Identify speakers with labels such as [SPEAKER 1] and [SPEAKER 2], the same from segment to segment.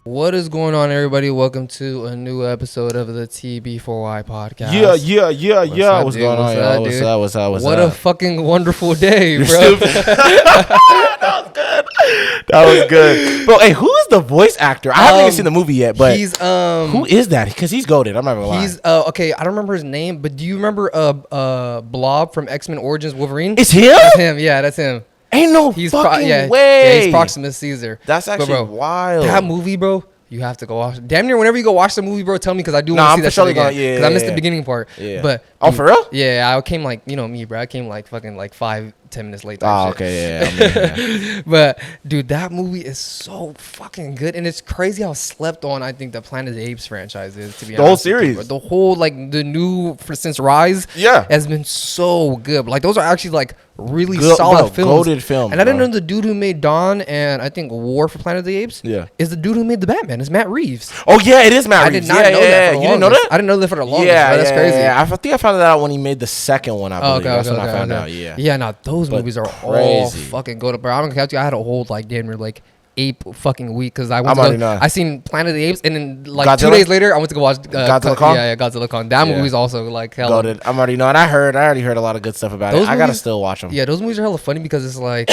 [SPEAKER 1] What is going on, everybody? Welcome to a new episode of the TB4Y podcast.
[SPEAKER 2] Yeah. What's going on, y'all? What's up?
[SPEAKER 1] What a fucking wonderful day, bro.
[SPEAKER 2] That was good. Bro, hey, who is the voice actor? I haven't even seen the movie yet, but
[SPEAKER 1] he's
[SPEAKER 2] who is that? Because he's goated. I'm not gonna lie.
[SPEAKER 1] He's okay. I don't remember his name, but do you remember Blob from X-Men Origins Wolverine?
[SPEAKER 2] It's him?
[SPEAKER 1] That's him. Yeah, that's him.
[SPEAKER 2] Ain't no fucking way.
[SPEAKER 1] Yeah, he's Proximus Caesar.
[SPEAKER 2] That's actually wild.
[SPEAKER 1] That movie, bro. You have to go watch. Damn near whenever you go watch the movie, bro, tell me because I do want to see that shit again. Because I missed the beginning part.
[SPEAKER 2] Yeah.
[SPEAKER 1] But
[SPEAKER 2] for real?
[SPEAKER 1] Yeah, I came like, you know me, bro. I came like fucking like 5-10 minutes late.
[SPEAKER 2] Oh, okay, yeah.
[SPEAKER 1] But dude, that movie is so fucking good, and it's crazy how slept on I think the Planet of the Apes franchise is. To be honest,
[SPEAKER 2] the whole series,
[SPEAKER 1] the whole like the new since Rise, has been so good. Like those are actually like really solid films.
[SPEAKER 2] Goated film.
[SPEAKER 1] And I didn't know the dude who made Dawn and I think War for Planet of the Apes is the dude who made the Batman. It's Matt Reeves.
[SPEAKER 2] Oh yeah, it is Matt Reeves.
[SPEAKER 1] I did not know that.
[SPEAKER 2] You didn't know that?
[SPEAKER 1] I didn't know that for the longest. Yeah, that's crazy.
[SPEAKER 2] Yeah, I think I found that out when he made the second one. I believe that's when I found out.
[SPEAKER 1] Yeah. No, those movies are all fucking good. Bro, I'm gonna count you. I had a whole like damn near like ape fucking week because I seen Planet of the Apes and then like Godzilla? 2 days later I went to go watch
[SPEAKER 2] Godzilla Kong.
[SPEAKER 1] Yeah, Godzilla Kong. That movie's also like hella.
[SPEAKER 2] I'm already knowing. I already heard a lot of good stuff about it. I gotta still watch them.
[SPEAKER 1] Yeah, those movies are hella funny because it's like.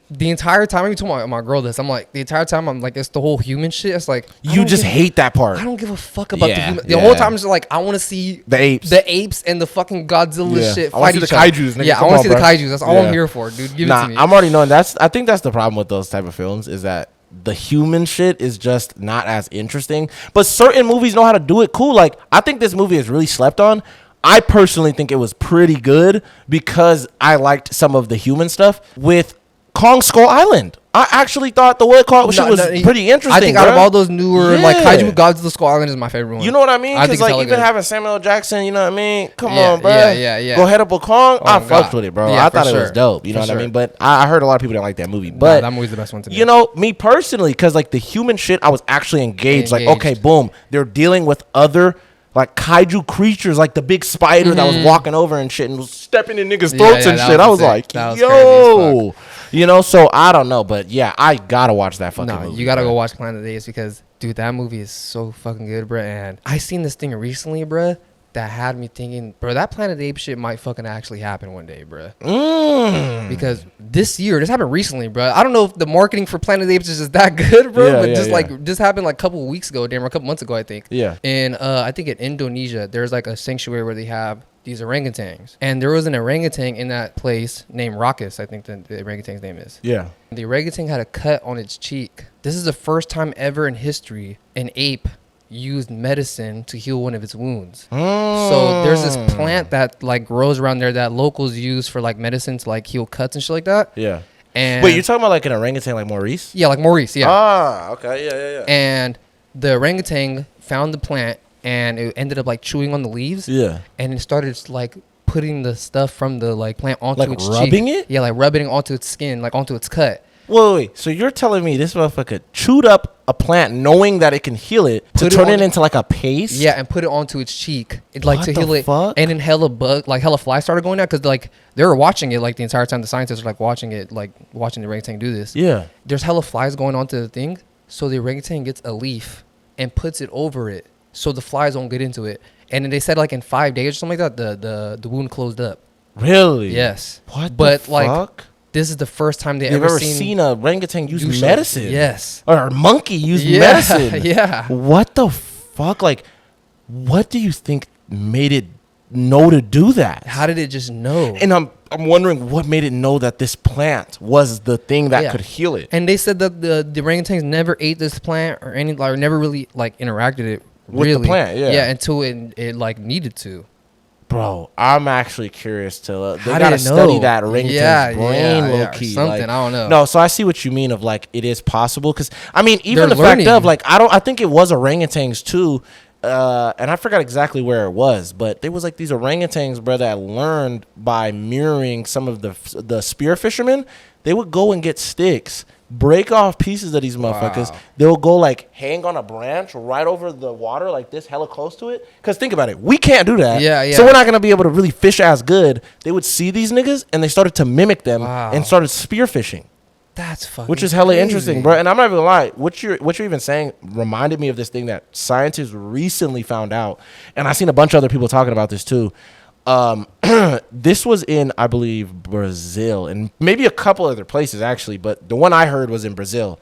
[SPEAKER 1] The entire time, I told my girl this. I'm like, the entire time, I'm like, it's the whole human shit. It's like
[SPEAKER 2] you just hate that part.
[SPEAKER 1] I don't give a fuck about the human. The whole time, I'm just like, I want to see
[SPEAKER 2] the apes
[SPEAKER 1] and the fucking Godzilla shit fight each other.
[SPEAKER 2] I want to see the kaijus. Nigga.
[SPEAKER 1] Yeah, I want to see the kaijus. That's all I'm here for, dude. Give it to me.
[SPEAKER 2] I'm already knowing. I think that's the problem with those type of films is that the human shit is just not as interesting. But certain movies know how to do it cool. Like I think this movie is really slept on. I personally think it was pretty good because I liked some of the human stuff with Kong Skull Island. I actually thought the way it called shit was pretty interesting.
[SPEAKER 1] I think out of all those newer like kaiju, Godzilla Skull Island is my favorite one.
[SPEAKER 2] You know what I mean? Because like even having Samuel L. Jackson, you know what I mean? Come on, bro.
[SPEAKER 1] Yeah.
[SPEAKER 2] Go head up with Kong. I fucked with it, bro. I thought it was dope. You know what I mean? But I heard a lot of people that like that movie. But
[SPEAKER 1] that movie's the best one to me.
[SPEAKER 2] You know, me personally, because like the human shit, I was actually engaged. Like, okay, boom, they're dealing with other like kaiju creatures, like the big spider that was walking over and shit and was stepping in niggas' throats and shit. I was like, yo. You know, so I don't know, but yeah, I gotta watch that fucking movie.
[SPEAKER 1] You gotta go watch Planet of the Apes because, dude, that movie is so fucking good, bro. And I seen this thing recently, bro, that had me thinking, bro, that Planet of the Apes shit might fucking actually happen one day, bro. Because this happened recently, bro. I don't know if the marketing for Planet of the Apes is just that good, bro, but this happened like a couple of weeks ago, a couple months ago, I think. Yeah. And I think in Indonesia, there's like a sanctuary where they have these orangutans. And there was an orangutan in that place named Raucus, I think the orangutan's name is. Yeah. The orangutan had a cut on its cheek. This is the first time ever in history an ape used medicine to heal one of its wounds. So there's this plant that like grows around there that locals use for like medicine to like heal cuts and shit like that. Yeah. And
[SPEAKER 2] wait, you're talking about like an orangutan like Maurice?
[SPEAKER 1] Yeah, like Maurice, yeah.
[SPEAKER 2] Ah, okay, yeah.
[SPEAKER 1] And the orangutan found the plant and it ended up like chewing on the leaves. Yeah. And it started like putting the stuff from the like plant onto its cheek. Like rubbing it? Yeah, like rubbing it onto its skin, like onto its cut.
[SPEAKER 2] Wait. So you're telling me this motherfucker chewed up a plant knowing that it can heal it to turn it into like a paste?
[SPEAKER 1] Yeah, and put it onto its cheek. It like to heal it. And then hella flies started going out because like they were watching it like the entire time. The scientists were like watching it, like watching the orangutan do this. Yeah. There's hella flies going onto the thing. So the orangutan gets a leaf and puts it over it so the flies won't get into it. And then they said like in 5 days or something like that, the wound closed up.
[SPEAKER 2] Really?
[SPEAKER 1] Yes.
[SPEAKER 2] What the fuck? Like,
[SPEAKER 1] this is the first time
[SPEAKER 2] they've ever seen a orangutan use medicine.
[SPEAKER 1] Yes.
[SPEAKER 2] Or a monkey use medicine.
[SPEAKER 1] Yeah.
[SPEAKER 2] What the fuck? Like, what do you think made it know to do that?
[SPEAKER 1] How did it just know?
[SPEAKER 2] And I'm wondering what made it know that this plant was the thing that could heal it.
[SPEAKER 1] And they said that the orangutans never ate this plant or never really like interacted it
[SPEAKER 2] with the plant. Yeah,
[SPEAKER 1] until it like needed to.
[SPEAKER 2] Bro, I'm actually curious to. They gotta study that orangutan's brain, low key.
[SPEAKER 1] Something like, I don't know.
[SPEAKER 2] No, so I see what you mean of like it is possible because I mean even the fact of like I think it was orangutans too, and I forgot exactly where it was, but there was like these orangutans, bro, that learned by mirroring some of the spear fishermen. They would go and get sticks, break off pieces of these motherfuckers. Wow. They'll go like hang on a branch right over the water like this, hella close to it. Because think about it, we can't do that. Yeah. So we're not gonna be able to really fish as good. They would see these niggas and they started to mimic them and started spear fishing.
[SPEAKER 1] That's fucking
[SPEAKER 2] which is hella
[SPEAKER 1] crazy.
[SPEAKER 2] interesting, bro. And I'm not even gonna lie. What you're even saying reminded me of this thing that scientists recently found out, and I've seen a bunch of other people talking about this too. This was in, I believe, Brazil, and maybe a couple other places actually, but the one I heard was in Brazil.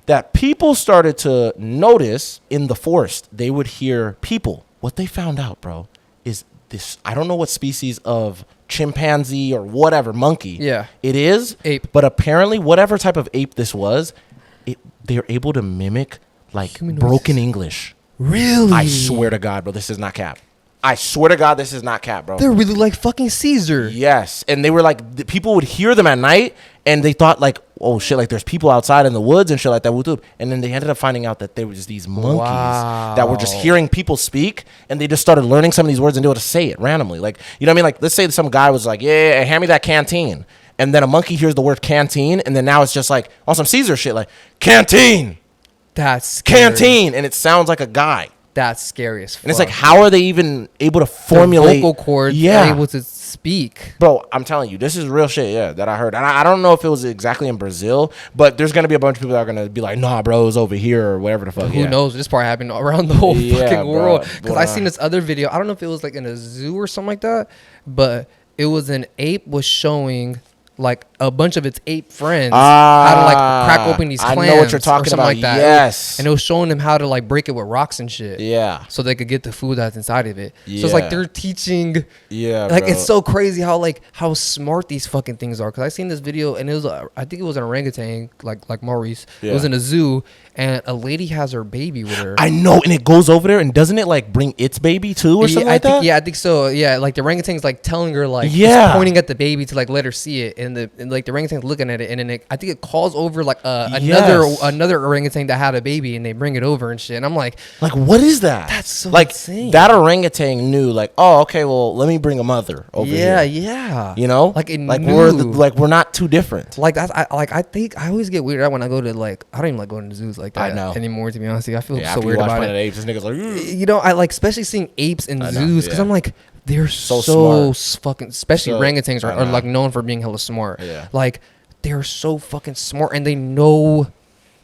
[SPEAKER 2] That people started to notice in the forest, they would hear people. What they found out, bro, is this. I don't know what species of chimpanzee or whatever monkey it is,
[SPEAKER 1] ape,
[SPEAKER 2] but apparently whatever type of ape this was, they're able to mimic like broken English.
[SPEAKER 1] Really?
[SPEAKER 2] I swear to God, bro, this is not cap. I swear to God, this is not cap, bro.
[SPEAKER 1] They're really like fucking Caesar.
[SPEAKER 2] Yes. And they were like, people would hear them at night and they thought like, oh shit, like there's people outside in the woods and shit like that. And then they ended up finding out that there was these monkeys that were just hearing people speak, and they just started learning some of these words and they able to say it randomly. Like, you know what I mean? Like, let's say some guy was like, yeah, hand me that canteen. And then a monkey hears the word canteen, and then now it's just like on some Caesar shit, like, canteen.
[SPEAKER 1] That's scary.
[SPEAKER 2] Canteen. And it sounds like a guy.
[SPEAKER 1] That's scary as fuck.
[SPEAKER 2] And it's like, how are they even able to formulate
[SPEAKER 1] their vocal cords? Yeah, able to speak.
[SPEAKER 2] Bro, I'm telling you, this is real shit. That I heard. And I don't know if it was exactly in Brazil, but there's gonna be a bunch of people that are gonna be like, nah, bro, it was over here or whatever the fuck.
[SPEAKER 1] Who knows? This part happened around the whole fucking world. Because I seen this other video. I don't know if it was like in a zoo or something like that, but it was an ape was showing like a bunch of its ape friends how to like crack open these clams. I know what you're talking about. Like that.
[SPEAKER 2] Yes.
[SPEAKER 1] And it was showing them how to like break it with rocks and shit.
[SPEAKER 2] Yeah.
[SPEAKER 1] So they could get the food that's inside of it. Yeah. So it's like they're teaching.
[SPEAKER 2] Yeah.
[SPEAKER 1] Like, bro, it's so crazy how smart these fucking things are. Cause I seen this video and it was I think it was an orangutan like Maurice. Yeah. It was in a zoo and a lady has her baby with her.
[SPEAKER 2] I know, and it goes over there and doesn't it like bring its baby too or something like that?
[SPEAKER 1] Yeah, I think so. Yeah, like the orangutan's like telling her like pointing at the baby to like let her see it, and like the orangutan's looking at it, and then I think it calls over like another orangutan that had a baby, and they bring it over and shit. And I'm like
[SPEAKER 2] what is that?
[SPEAKER 1] That's so
[SPEAKER 2] like
[SPEAKER 1] insane.
[SPEAKER 2] That orangutan knew like, oh, okay, well, let me bring a mother over here.
[SPEAKER 1] Yeah.
[SPEAKER 2] You know,
[SPEAKER 1] like it
[SPEAKER 2] knew. we're not too different.
[SPEAKER 1] Like that's I think I always get weirded out when I go to like I don't even like going to zoos like that
[SPEAKER 2] I know.
[SPEAKER 1] anymore, to be honest. I feel so
[SPEAKER 2] weird
[SPEAKER 1] weird about it.
[SPEAKER 2] Apes, this nigga's like,
[SPEAKER 1] you know, I like especially seeing apes in zoos because I'm like, they're so fucking, especially orangutans are like known for being hella smart.
[SPEAKER 2] Yeah.
[SPEAKER 1] Like they're so fucking smart, and they know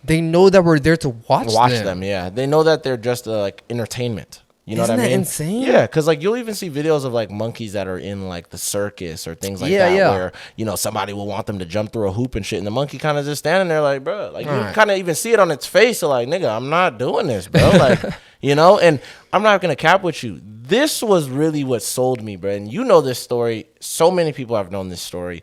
[SPEAKER 1] that we're there to watch them.
[SPEAKER 2] Yeah, they know that they're just like entertainment. You know what I mean?
[SPEAKER 1] Isn't that insane?
[SPEAKER 2] Yeah, because like you'll even see videos of like monkeys that are in like the circus or things like that, where you know somebody will want them to jump through a hoop and shit, and the monkey kind of just standing there like, bro, like you kind of even see it on its face, so like, nigga, I'm not doing this, bro, like, you know. And I'm not gonna cap with you. This was really what sold me, bro. And you know this story. So many people have known this story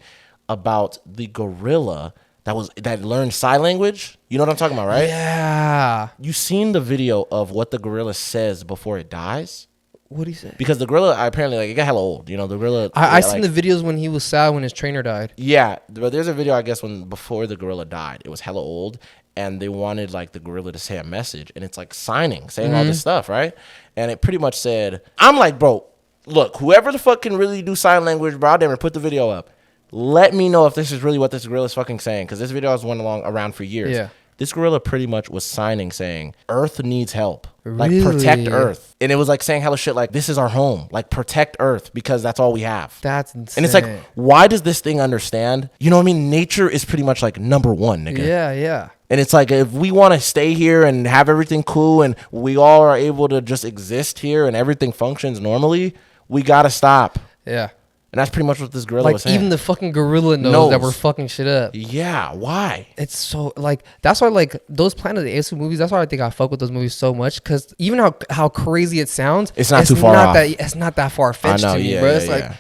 [SPEAKER 2] about the gorilla that learned sign language. You know what I'm talking about, right?
[SPEAKER 1] Yeah.
[SPEAKER 2] You seen the video of what the gorilla says before it dies?
[SPEAKER 1] What'd he say?
[SPEAKER 2] Because the gorilla apparently like it got hella old. You know, the gorilla.
[SPEAKER 1] I seen the videos when he was sad when his trainer died.
[SPEAKER 2] Yeah, but there's a video I guess before the gorilla died. It was hella old, and they wanted like the gorilla to say a message, and it's like saying all this stuff, right? And it pretty much said, I'm like, bro, look, whoever the fuck can really do sign language, bro, damn it, put the video up. Let me know if this is really what this gorilla is fucking saying, because this video has went around for years.
[SPEAKER 1] Yeah.
[SPEAKER 2] This gorilla pretty much was saying, Earth needs help.
[SPEAKER 1] Really?
[SPEAKER 2] Like, protect Earth. And it was like saying hella shit like, this is our home. Like, protect Earth because that's all we have.
[SPEAKER 1] That's insane.
[SPEAKER 2] And it's like, why does this thing understand? You know what I mean? Nature is pretty much like number one, nigga.
[SPEAKER 1] Yeah.
[SPEAKER 2] And it's like, if we want to stay here and have everything cool and we all are able to just exist here and everything functions normally, we got to stop.
[SPEAKER 1] Yeah.
[SPEAKER 2] And that's pretty much what this gorilla was saying.
[SPEAKER 1] Even the fucking gorilla knows that we're fucking shit up.
[SPEAKER 2] Yeah, why?
[SPEAKER 1] It's so, like, that's why, like, those Planet of the Apes movies, that's why I think I fuck with those movies so much. Because even how crazy it sounds,
[SPEAKER 2] it's not too far off.
[SPEAKER 1] It's not that far-fetched to me, bro. It's like,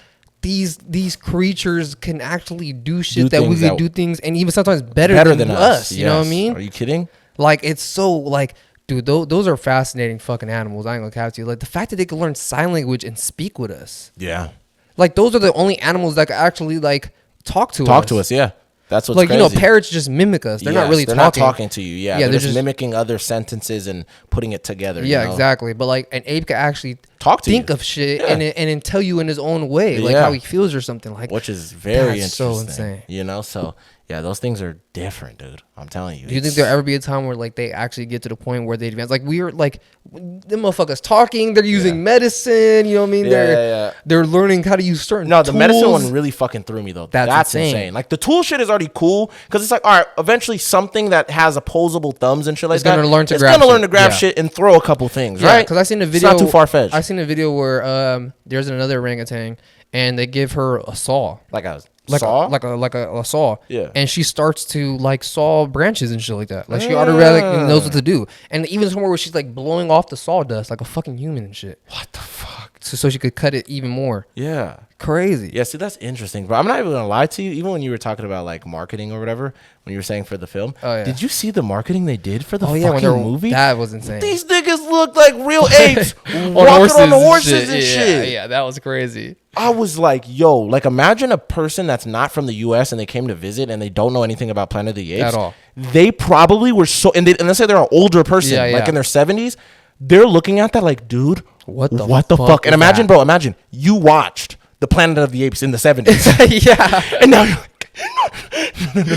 [SPEAKER 1] these creatures can actually do shit that we could do things, and even sometimes better than us. You know what I mean?
[SPEAKER 2] Are you kidding?
[SPEAKER 1] Like, it's so, like, dude, those are fascinating fucking animals. I ain't gonna cap to you. Like, the fact that they can learn sign language and speak with us.
[SPEAKER 2] Yeah.
[SPEAKER 1] Like, those are the only animals that can actually, like, talk to us.
[SPEAKER 2] Talk to us, yeah. That's what's
[SPEAKER 1] like,
[SPEAKER 2] crazy.
[SPEAKER 1] You know, parrots just mimic us. They're not really talking.
[SPEAKER 2] They're not talking to you, yeah.
[SPEAKER 1] They're
[SPEAKER 2] just mimicking other sentences and putting it together.
[SPEAKER 1] Yeah,
[SPEAKER 2] you know?
[SPEAKER 1] exactly. But, like, an ape can actually think of shit and then tell you in his own way, like how he feels or something. Like,
[SPEAKER 2] which is very interesting.
[SPEAKER 1] So insane.
[SPEAKER 2] You know, so Yeah, those things are different, dude. I'm telling you.
[SPEAKER 1] Do you think there'll ever be a time where like they actually get to the point where they advance? Like we were like, the motherfuckers talking. They're using medicine. You know what I mean? They're learning how to use certain.
[SPEAKER 2] No, the
[SPEAKER 1] tools.
[SPEAKER 2] medicine one really fucking threw me though. That's insane. Like the tool shit is already cool because it's like, all right, eventually something that has opposable thumbs and shit like that.
[SPEAKER 1] It's gonna learn to
[SPEAKER 2] grab shit and throw a couple things, right?
[SPEAKER 1] Because I seen a video.
[SPEAKER 2] It's not too far fetched.
[SPEAKER 1] I seen a video where there's another orangutan and they give her a saw.
[SPEAKER 2] Like a saw?
[SPEAKER 1] Like a saw.
[SPEAKER 2] Yeah.
[SPEAKER 1] And she starts to like saw branches and shit like that. Like she automatically knows what to do. And even somewhere where she's like blowing off the sawdust like a fucking human and shit.
[SPEAKER 2] What the fuck?
[SPEAKER 1] So she could cut it even more.
[SPEAKER 2] Yeah.
[SPEAKER 1] Crazy.
[SPEAKER 2] Yeah, see, that's interesting. But I'm not even gonna lie to you. Even when you were talking about like marketing or whatever, when you were saying for the film, did you see the marketing they did for the fucking movie?
[SPEAKER 1] That was insane.
[SPEAKER 2] These niggas looked like real apes walking on the horses and shit.
[SPEAKER 1] Yeah, that was crazy.
[SPEAKER 2] I was like, yo, like imagine a person that's not from the U.S. and they came to visit and they don't know anything about Planet of the Apes.
[SPEAKER 1] At all.
[SPEAKER 2] They probably were so, and let's say they're an older person, like in their 70s. They're looking at that like, dude, what the fuck? And imagine, bro, you watched the Planet of the Apes in the 70s.
[SPEAKER 1] Yeah.
[SPEAKER 2] And now you're like,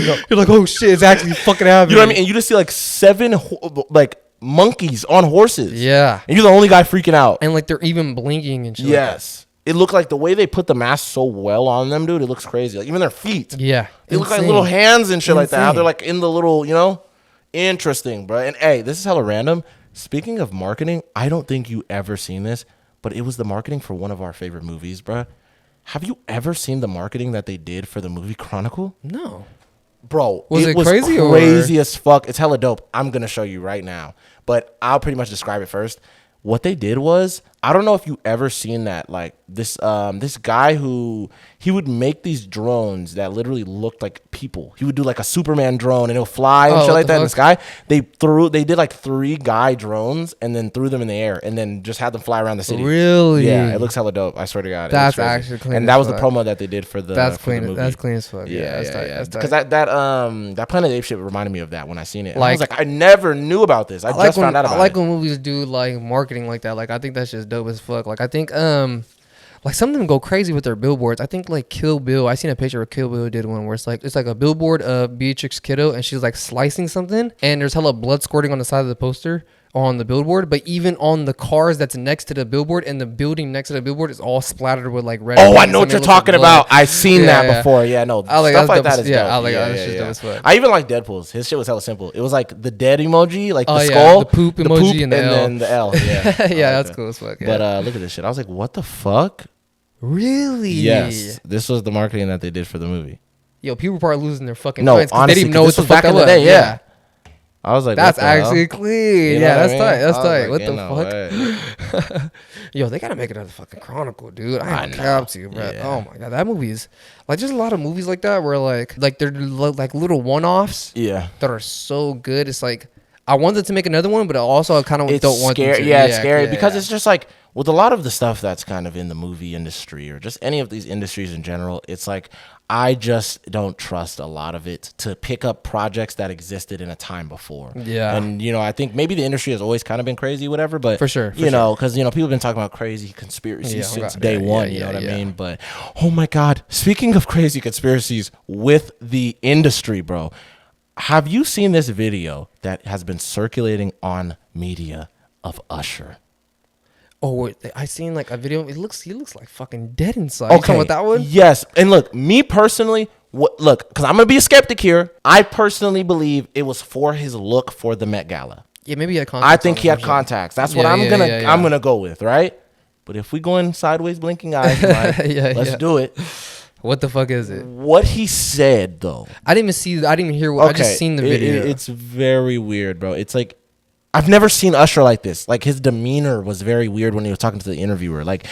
[SPEAKER 1] no. You're like, oh shit, it's actually fucking happening.
[SPEAKER 2] You know what I mean? And you just see like 7 monkeys on horses.
[SPEAKER 1] Yeah.
[SPEAKER 2] And you're the only guy freaking out.
[SPEAKER 1] And like they're even blinking and shit.
[SPEAKER 2] Yes. It looked like the way they put the mask so well on them, dude. It looks crazy. Like even their feet.
[SPEAKER 1] Yeah.
[SPEAKER 2] They look like little hands and shit like that. How they're like in the little, interesting, bro. And hey, this is hella random. Speaking of marketing, I don't think you ever seen this, but it was the marketing for one of our favorite movies, bro. Have you ever seen the marketing that they did for the movie Chronicle?
[SPEAKER 1] No.
[SPEAKER 2] Bro,
[SPEAKER 1] was crazy
[SPEAKER 2] as fuck. It's hella dope. I'm going to show you right now, but I'll pretty much describe it first. What they did was, I don't know if you ever seen that, like this guy who, he would make these drones that literally looked like people. He would do like a Superman drone and it'll fly and shit like that in the sky. They did like 3 guy drones and then threw them in the air and then just had them fly around the city.
[SPEAKER 1] Really?
[SPEAKER 2] Yeah, it looks hella dope. I swear to God.
[SPEAKER 1] That's actually clean.
[SPEAKER 2] And that was the promo that they did for the movie.
[SPEAKER 1] That's clean as fuck. Yeah, that's
[SPEAKER 2] because that Planet of the Apes shit reminded me of that when I seen it. Like, I was like, I never knew about this. I just found out about it.
[SPEAKER 1] I like when movies do like marketing like that. Like I think that's just dope as fuck. Like I think like some of them go crazy with their billboards. I think like Kill Bill. I seen a picture of Kill Bill did one where it's like a billboard of Beatrix Kiddo and she's like slicing something and there's hella blood squirting on the side of the poster on the billboard, but even on the cars that's next to the billboard and the building next to the billboard is all splattered with like red.
[SPEAKER 2] Oh, I know what you're talking about. I've seen that before. Yeah, no, stuff like that is dope.
[SPEAKER 1] I like that shit dope as fuck.
[SPEAKER 2] I even like Deadpool's. His shit was hella simple. It was like the dead emoji, like the skull,
[SPEAKER 1] the poop emoji, and
[SPEAKER 2] then the L. Yeah,
[SPEAKER 1] yeah, that's cool as fuck.
[SPEAKER 2] But look at this shit. I was like, what the fuck?
[SPEAKER 1] Really?
[SPEAKER 2] Yes, this was the marketing that they did for the movie.
[SPEAKER 1] Yo, people probably losing their fucking minds because they didn't even know
[SPEAKER 2] what
[SPEAKER 1] the fuck
[SPEAKER 2] back in the day. Yeah. I was like,
[SPEAKER 1] that's actually clean.
[SPEAKER 2] You know
[SPEAKER 1] that's tight. That's
[SPEAKER 2] Like,
[SPEAKER 1] what the fuck? Yo, they gotta make another fucking Chronicle, dude. I ain't cap to you, bro. Yeah. Oh my god, that movie is like just a lot of movies like that where like they're like little one-offs.
[SPEAKER 2] Yeah.
[SPEAKER 1] That are so good. It's like I wanted to make another one, but also I kind of don't want to.
[SPEAKER 2] Yeah, it's scary because it's just like with a lot of the stuff that's kind of in the movie industry or just any of these industries in general, it's like I just don't trust a lot of it to pick up projects that existed in a time before.
[SPEAKER 1] Yeah.
[SPEAKER 2] And, I think maybe the industry has always kind of been crazy, whatever, but,
[SPEAKER 1] for sure,
[SPEAKER 2] because, people have been talking about crazy conspiracies since day one, you know what I mean? But, oh my God, speaking of crazy conspiracies with the industry, bro, have you seen this video that has been circulating on media of Usher?
[SPEAKER 1] Oh, I seen like a video. He looks like fucking dead inside. Okay, you talking about that one?
[SPEAKER 2] Yes. And look, me personally, because I'm gonna be a skeptic here. I personally believe it was for his look for the Met Gala.
[SPEAKER 1] Yeah, maybe he had contacts.
[SPEAKER 2] I think he had contacts. That's what I'm gonna go with, right? But if we go in sideways blinking eyes, let's do it.
[SPEAKER 1] What the fuck is it?
[SPEAKER 2] What he said though.
[SPEAKER 1] I didn't even hear what I just seen the video.
[SPEAKER 2] It's very weird, bro. It's like I've never seen Usher like this. Like his demeanor was very weird when he was talking to the interviewer. Like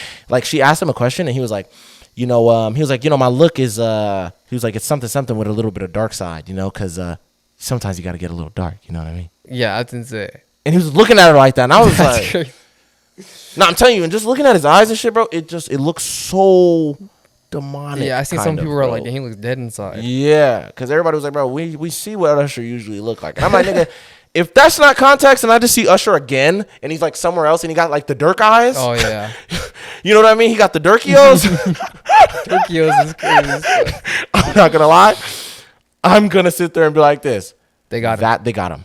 [SPEAKER 2] she asked him a question and he was like, my look is, he was like, it's something with a little bit of dark side, because sometimes you got to get a little dark. You know what I mean?
[SPEAKER 1] Yeah, that's insane.
[SPEAKER 2] And he was looking at her like that. And I was like, no, I'm telling you, and just looking at his eyes and shit, bro, it looks so demonic.
[SPEAKER 1] Yeah, I seen some people were like, he looks dead inside.
[SPEAKER 2] Yeah, because everybody was like, bro, we see what Usher usually look like. And I'm like, nigga, if that's not context and I just see Usher again and he's like somewhere else and he got like the Dirk eyes.
[SPEAKER 1] Oh, yeah.
[SPEAKER 2] You know what I mean? He got the Dirkios.
[SPEAKER 1] Dirkios is crazy.
[SPEAKER 2] I'm not going to lie. I'm gonna sit there and be like this.
[SPEAKER 1] They got
[SPEAKER 2] They got him.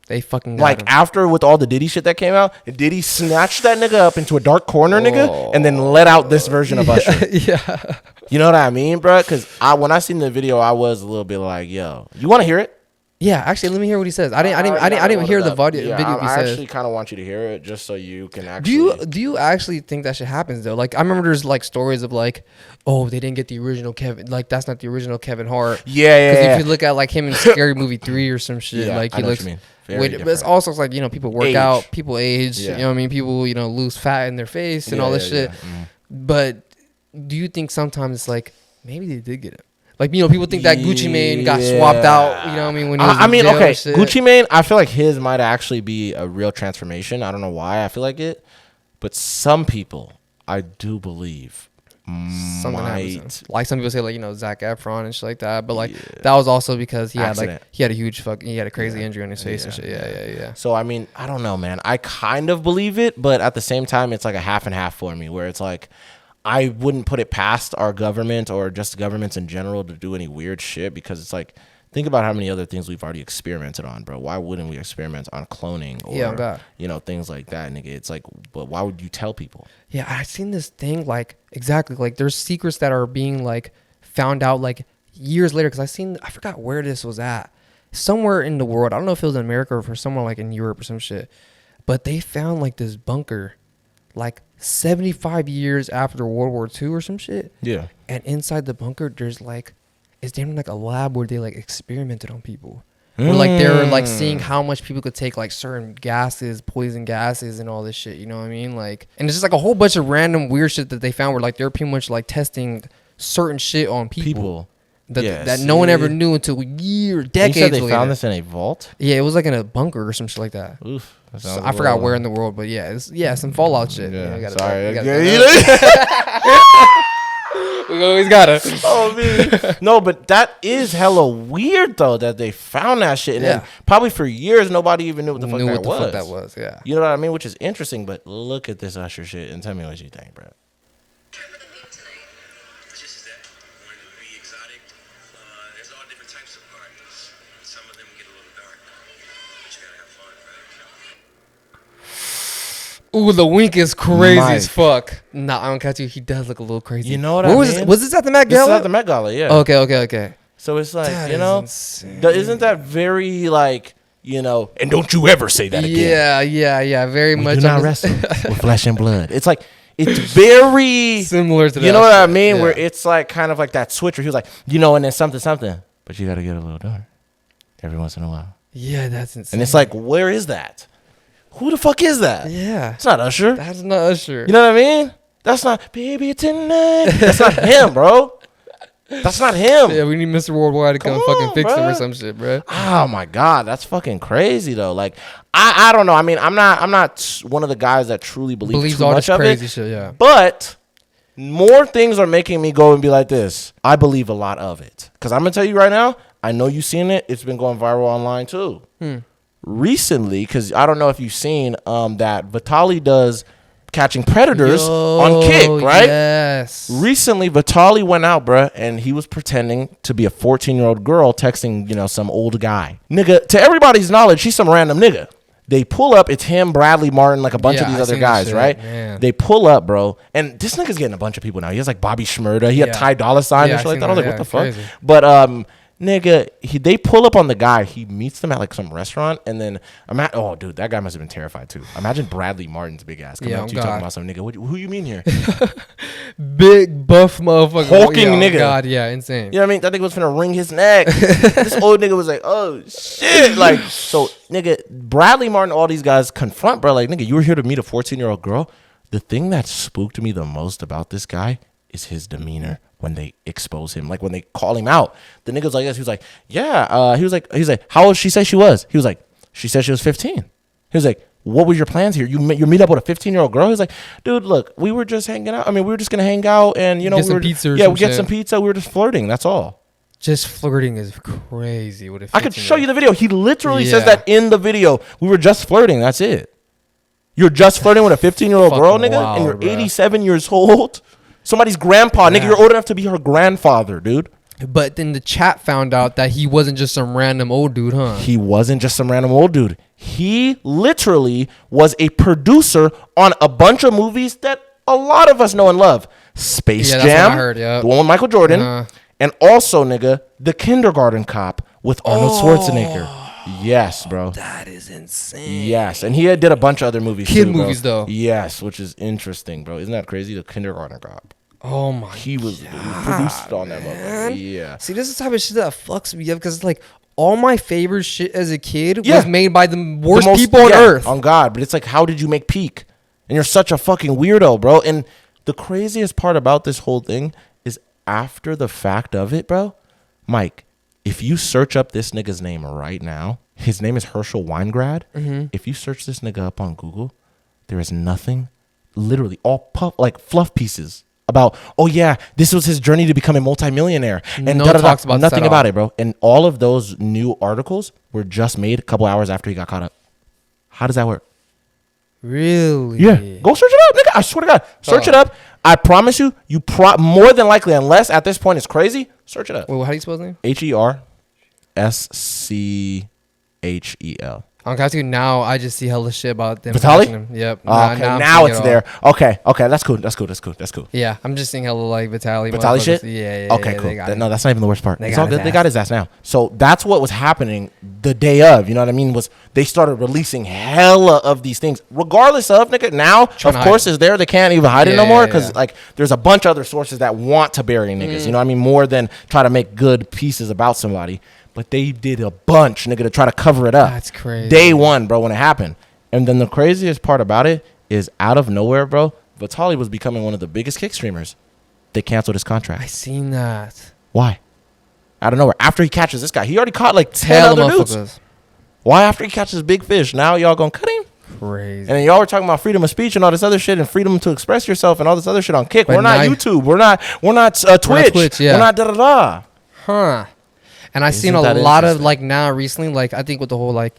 [SPEAKER 1] They fucking got
[SPEAKER 2] like
[SPEAKER 1] him.
[SPEAKER 2] After with all the Diddy shit that came out, Diddy snatched that nigga up into a dark corner, nigga, and then let out this version of Usher.
[SPEAKER 1] Yeah.
[SPEAKER 2] You know what I mean, bro? Because when I seen the video, I was a little bit like, yo, you want to hear it?
[SPEAKER 1] Yeah, actually, let me hear what he says. I didn't hear the video. He
[SPEAKER 2] I
[SPEAKER 1] says.
[SPEAKER 2] actually kind of want you to hear it just so you can actually.
[SPEAKER 1] Do you actually think that shit happens though? Like I remember there's like stories of like, oh, they didn't get the original Kevin. Like that's not the original Kevin Hart.
[SPEAKER 2] Yeah.
[SPEAKER 1] Because if you look at like him in Scary Movie 3 or some shit, like he looks. But it's also like, you know, people work out, people age. You know what I mean? People, you know, lose fat in their face and all this shit. But do you think sometimes it's like maybe they did get it? Like, you know, people think that Gucci Mane got swapped out, you know what I mean? When he was in jail
[SPEAKER 2] okay,
[SPEAKER 1] and shit.
[SPEAKER 2] Gucci Mane, I feel like his might actually be a real transformation. I don't know why I feel like it. But some people, I do believe,
[SPEAKER 1] something happens. Like some people say, like, you know, Zac Efron and shit like that. But, like, that was also because he had a crazy injury on his face and shit. Yeah.
[SPEAKER 2] So, I mean, I don't know, man. I kind of believe it, but at the same time, it's like a half and half for me where it's like, I wouldn't put it past our government or just governments in general to do any weird shit because it's like, think about how many other things we've already experimented on, bro. Why wouldn't we experiment on cloning or, you know, things like that, nigga? It's like, but why would you tell people?
[SPEAKER 1] Yeah, I seen this thing, like, exactly. Like, there's secrets that are being, like, found out, like, years later. Because I forgot where this was at. Somewhere in the world. I don't know if it was in America or for somewhere, like, in Europe or some shit. But they found, like, this bunker, like, 75 years after World War II or some shit.
[SPEAKER 2] Yeah.
[SPEAKER 1] And inside the bunker, there's like, it's damn like a lab where they like experimented on people. Where like they were like seeing how much people could take like certain gases, poison gases and all this shit. You know what I mean? Like, and it's just like a whole bunch of random weird shit that they found where like they're pretty much like testing certain shit on people. That no one ever knew until decades later. You said
[SPEAKER 2] they found this in a vault?
[SPEAKER 1] Yeah, it was like in a bunker or some shit like that.
[SPEAKER 2] Oof.
[SPEAKER 1] So I forgot where in the world, but yeah, some Fallout shit.
[SPEAKER 2] Yeah,
[SPEAKER 1] you know,
[SPEAKER 2] sorry.
[SPEAKER 1] We always gotta.
[SPEAKER 2] Oh man. No, but that is hella weird though that they found that shit, and then probably for years nobody even knew what the fuck that was.
[SPEAKER 1] Yeah.
[SPEAKER 2] You know what I mean? Which is interesting. But look at this Usher shit and tell me what you think, bro.
[SPEAKER 1] Ooh, the wink is crazy as fuck. Nah, I don't catch you. He does look a little crazy.
[SPEAKER 2] You know what I mean?
[SPEAKER 1] Was this at the Met Gala?
[SPEAKER 2] This is at the Met Gala, yeah.
[SPEAKER 1] Okay.
[SPEAKER 2] So it's like, that you know, isn't that very like, you know, and don't you ever say that again.
[SPEAKER 1] Yeah. Very much.
[SPEAKER 2] Do not wrestle with flesh and blood. It's like, it's very
[SPEAKER 1] similar to that.
[SPEAKER 2] You know what I mean? Yeah. Where it's like kind of like that switcher. He was like, you know, and then something, but you got to get a little dark every once in a while.
[SPEAKER 1] Yeah, that's insane.
[SPEAKER 2] And it's like, where is that? Who the fuck is that?
[SPEAKER 1] Yeah.
[SPEAKER 2] It's not Usher.
[SPEAKER 1] That's not Usher.
[SPEAKER 2] You know what I mean? That's not Baby Tonight. That's not him, bro. That's not him.
[SPEAKER 1] Yeah, we need Mr. Worldwide to come fucking fix him or some shit, bro.
[SPEAKER 2] Oh my God, that's fucking crazy though. Like, I don't know. I mean, I'm not one of the guys that truly believes too
[SPEAKER 1] all
[SPEAKER 2] much
[SPEAKER 1] this
[SPEAKER 2] of
[SPEAKER 1] crazy
[SPEAKER 2] it.
[SPEAKER 1] Shit, yeah.
[SPEAKER 2] But more things are making me go and be like this. I believe a lot of it. Because I'm gonna tell you right now, I know you've seen it. It's been going viral online too. Recently, because I don't know if you've seen that Vitali does catching predators on Kick, right?
[SPEAKER 1] Yes.
[SPEAKER 2] Recently, Vitali went out, bruh, and he was pretending to be a 14-year-old girl texting, you know, some old guy. Nigga, to everybody's knowledge, he's some random nigga. They pull up, it's him, Bradley Martin, like a bunch of these other guys, right?
[SPEAKER 1] Man.
[SPEAKER 2] They pull up, bro, and this nigga's getting a bunch of people now. He has like Bobby Shmurda, he had Ty Dolla $ign and shit like that. I was like, what the fuck?
[SPEAKER 1] Crazy.
[SPEAKER 2] But nigga, they pull up on the guy. He meets them at like some restaurant, and then oh, dude, that guy must have been terrified too. Imagine Bradley Martin's big ass coming up to you talking about some nigga. Who you mean here?
[SPEAKER 1] Big buff motherfucker,
[SPEAKER 2] hulking nigga.
[SPEAKER 1] God, yeah, insane.
[SPEAKER 2] You know what I mean? That nigga was finna wring his neck. This old nigga was like, oh shit, like so, nigga. Bradley Martin, all these guys confront, bro. Like, nigga, you were here to meet a 14-year-old girl. The thing that spooked me the most about this guy is his demeanor. When they expose him, like when they call him out, the nigga's like this. He was like, yeah. He was like, how old she say she was? He was like, she said she was 15. He was like, what were your plans here? You meet up with a 15-year-old girl? He was like, dude, look, we were just hanging out. I mean, we were just gonna hang out and you know, we get some pizza. We were just flirting. That's all.
[SPEAKER 1] Just flirting is crazy.
[SPEAKER 2] I could show you the video. He literally says that in the video. We were just flirting. That's it. You're just flirting with a 15-year-old girl, nigga, and you're 87 years old. Somebody's grandpa, nigga. You're old enough to be her grandfather, dude.
[SPEAKER 1] But then the chat found out that he wasn't just some random old dude, huh?
[SPEAKER 2] He wasn't just some random old dude. He literally was a producer on a bunch of movies that a lot of us know and love. Space Jam,
[SPEAKER 1] that's what I heard, yep.
[SPEAKER 2] The one with Michael Jordan, and also, nigga, The Kindergarten Cop with Arnold Schwarzenegger. Yes, bro.
[SPEAKER 1] That is insane.
[SPEAKER 2] Yes, and he did a bunch of other movies
[SPEAKER 1] Kid
[SPEAKER 2] too,
[SPEAKER 1] movies,
[SPEAKER 2] bro.
[SPEAKER 1] though.
[SPEAKER 2] Yes, which is interesting, bro. Isn't that crazy? The Kindergarten Cop.
[SPEAKER 1] Oh my!
[SPEAKER 2] He produced on that movie. Yeah.
[SPEAKER 1] See, this is the type of shit that fucks me up because like all my favorite shit as a kid was made by the worst people on earth.
[SPEAKER 2] On God, but it's like, how did you make Peak? And you're such a fucking weirdo, bro. And the craziest part about this whole thing is after the fact of it, bro. Mike, if you search up this nigga's name right now, his name is Herschel Weingrad. Mm-hmm. If you search this nigga up on Google, there is nothing, literally all fluff pieces about, oh yeah, this was his journey to become a multimillionaire. And
[SPEAKER 1] talks about
[SPEAKER 2] nothing about it, bro. And all of those new articles were just made a couple hours after he got caught up. How does that work?
[SPEAKER 1] Really?
[SPEAKER 2] Yeah. Go search it up, nigga. I swear to God. Search it up. I promise you, more than likely, unless at this point it's crazy, search it up.
[SPEAKER 1] Wait, how do you spell his name?
[SPEAKER 2] HERSCHEL.
[SPEAKER 1] I'm going to now. I just see hella shit about them.
[SPEAKER 2] Vitaly?
[SPEAKER 1] Yep.
[SPEAKER 2] Okay, now it's there. Okay, that's cool.
[SPEAKER 1] Yeah, I'm just seeing hella like Vitaly
[SPEAKER 2] shit?
[SPEAKER 1] Yeah.
[SPEAKER 2] Okay, cool. No, that's not even the worst part. It's all good. They got his ass now. So that's what was happening the day of. You know what I mean? Was they started releasing hella of these things, regardless of nigga. Now, of course, is there. They can't even hide it no more because like there's a bunch of other sources that want to bury niggas. You know what I mean? More than try to make good pieces about somebody. But they did a bunch, nigga, to try to cover it up.
[SPEAKER 1] That's crazy.
[SPEAKER 2] Day one, bro, when it happened. And then the craziest part about it is out of nowhere, bro, Vitaly was becoming one of the biggest kick streamers. They canceled his contract.
[SPEAKER 1] I seen that.
[SPEAKER 2] Why? Out of nowhere. After he catches this guy. He already caught like 10 other dudes. Why after he catches big fish, now y'all gonna cut him?
[SPEAKER 1] Crazy.
[SPEAKER 2] And then y'all were talking about freedom of speech and all this other shit and freedom to express yourself and all this other shit on Kick. We're not YouTube. We're not Twitch.
[SPEAKER 1] Yeah.
[SPEAKER 2] We're not da-da-da.
[SPEAKER 1] Huh. And I've seen a lot of like now recently, like I think with the whole like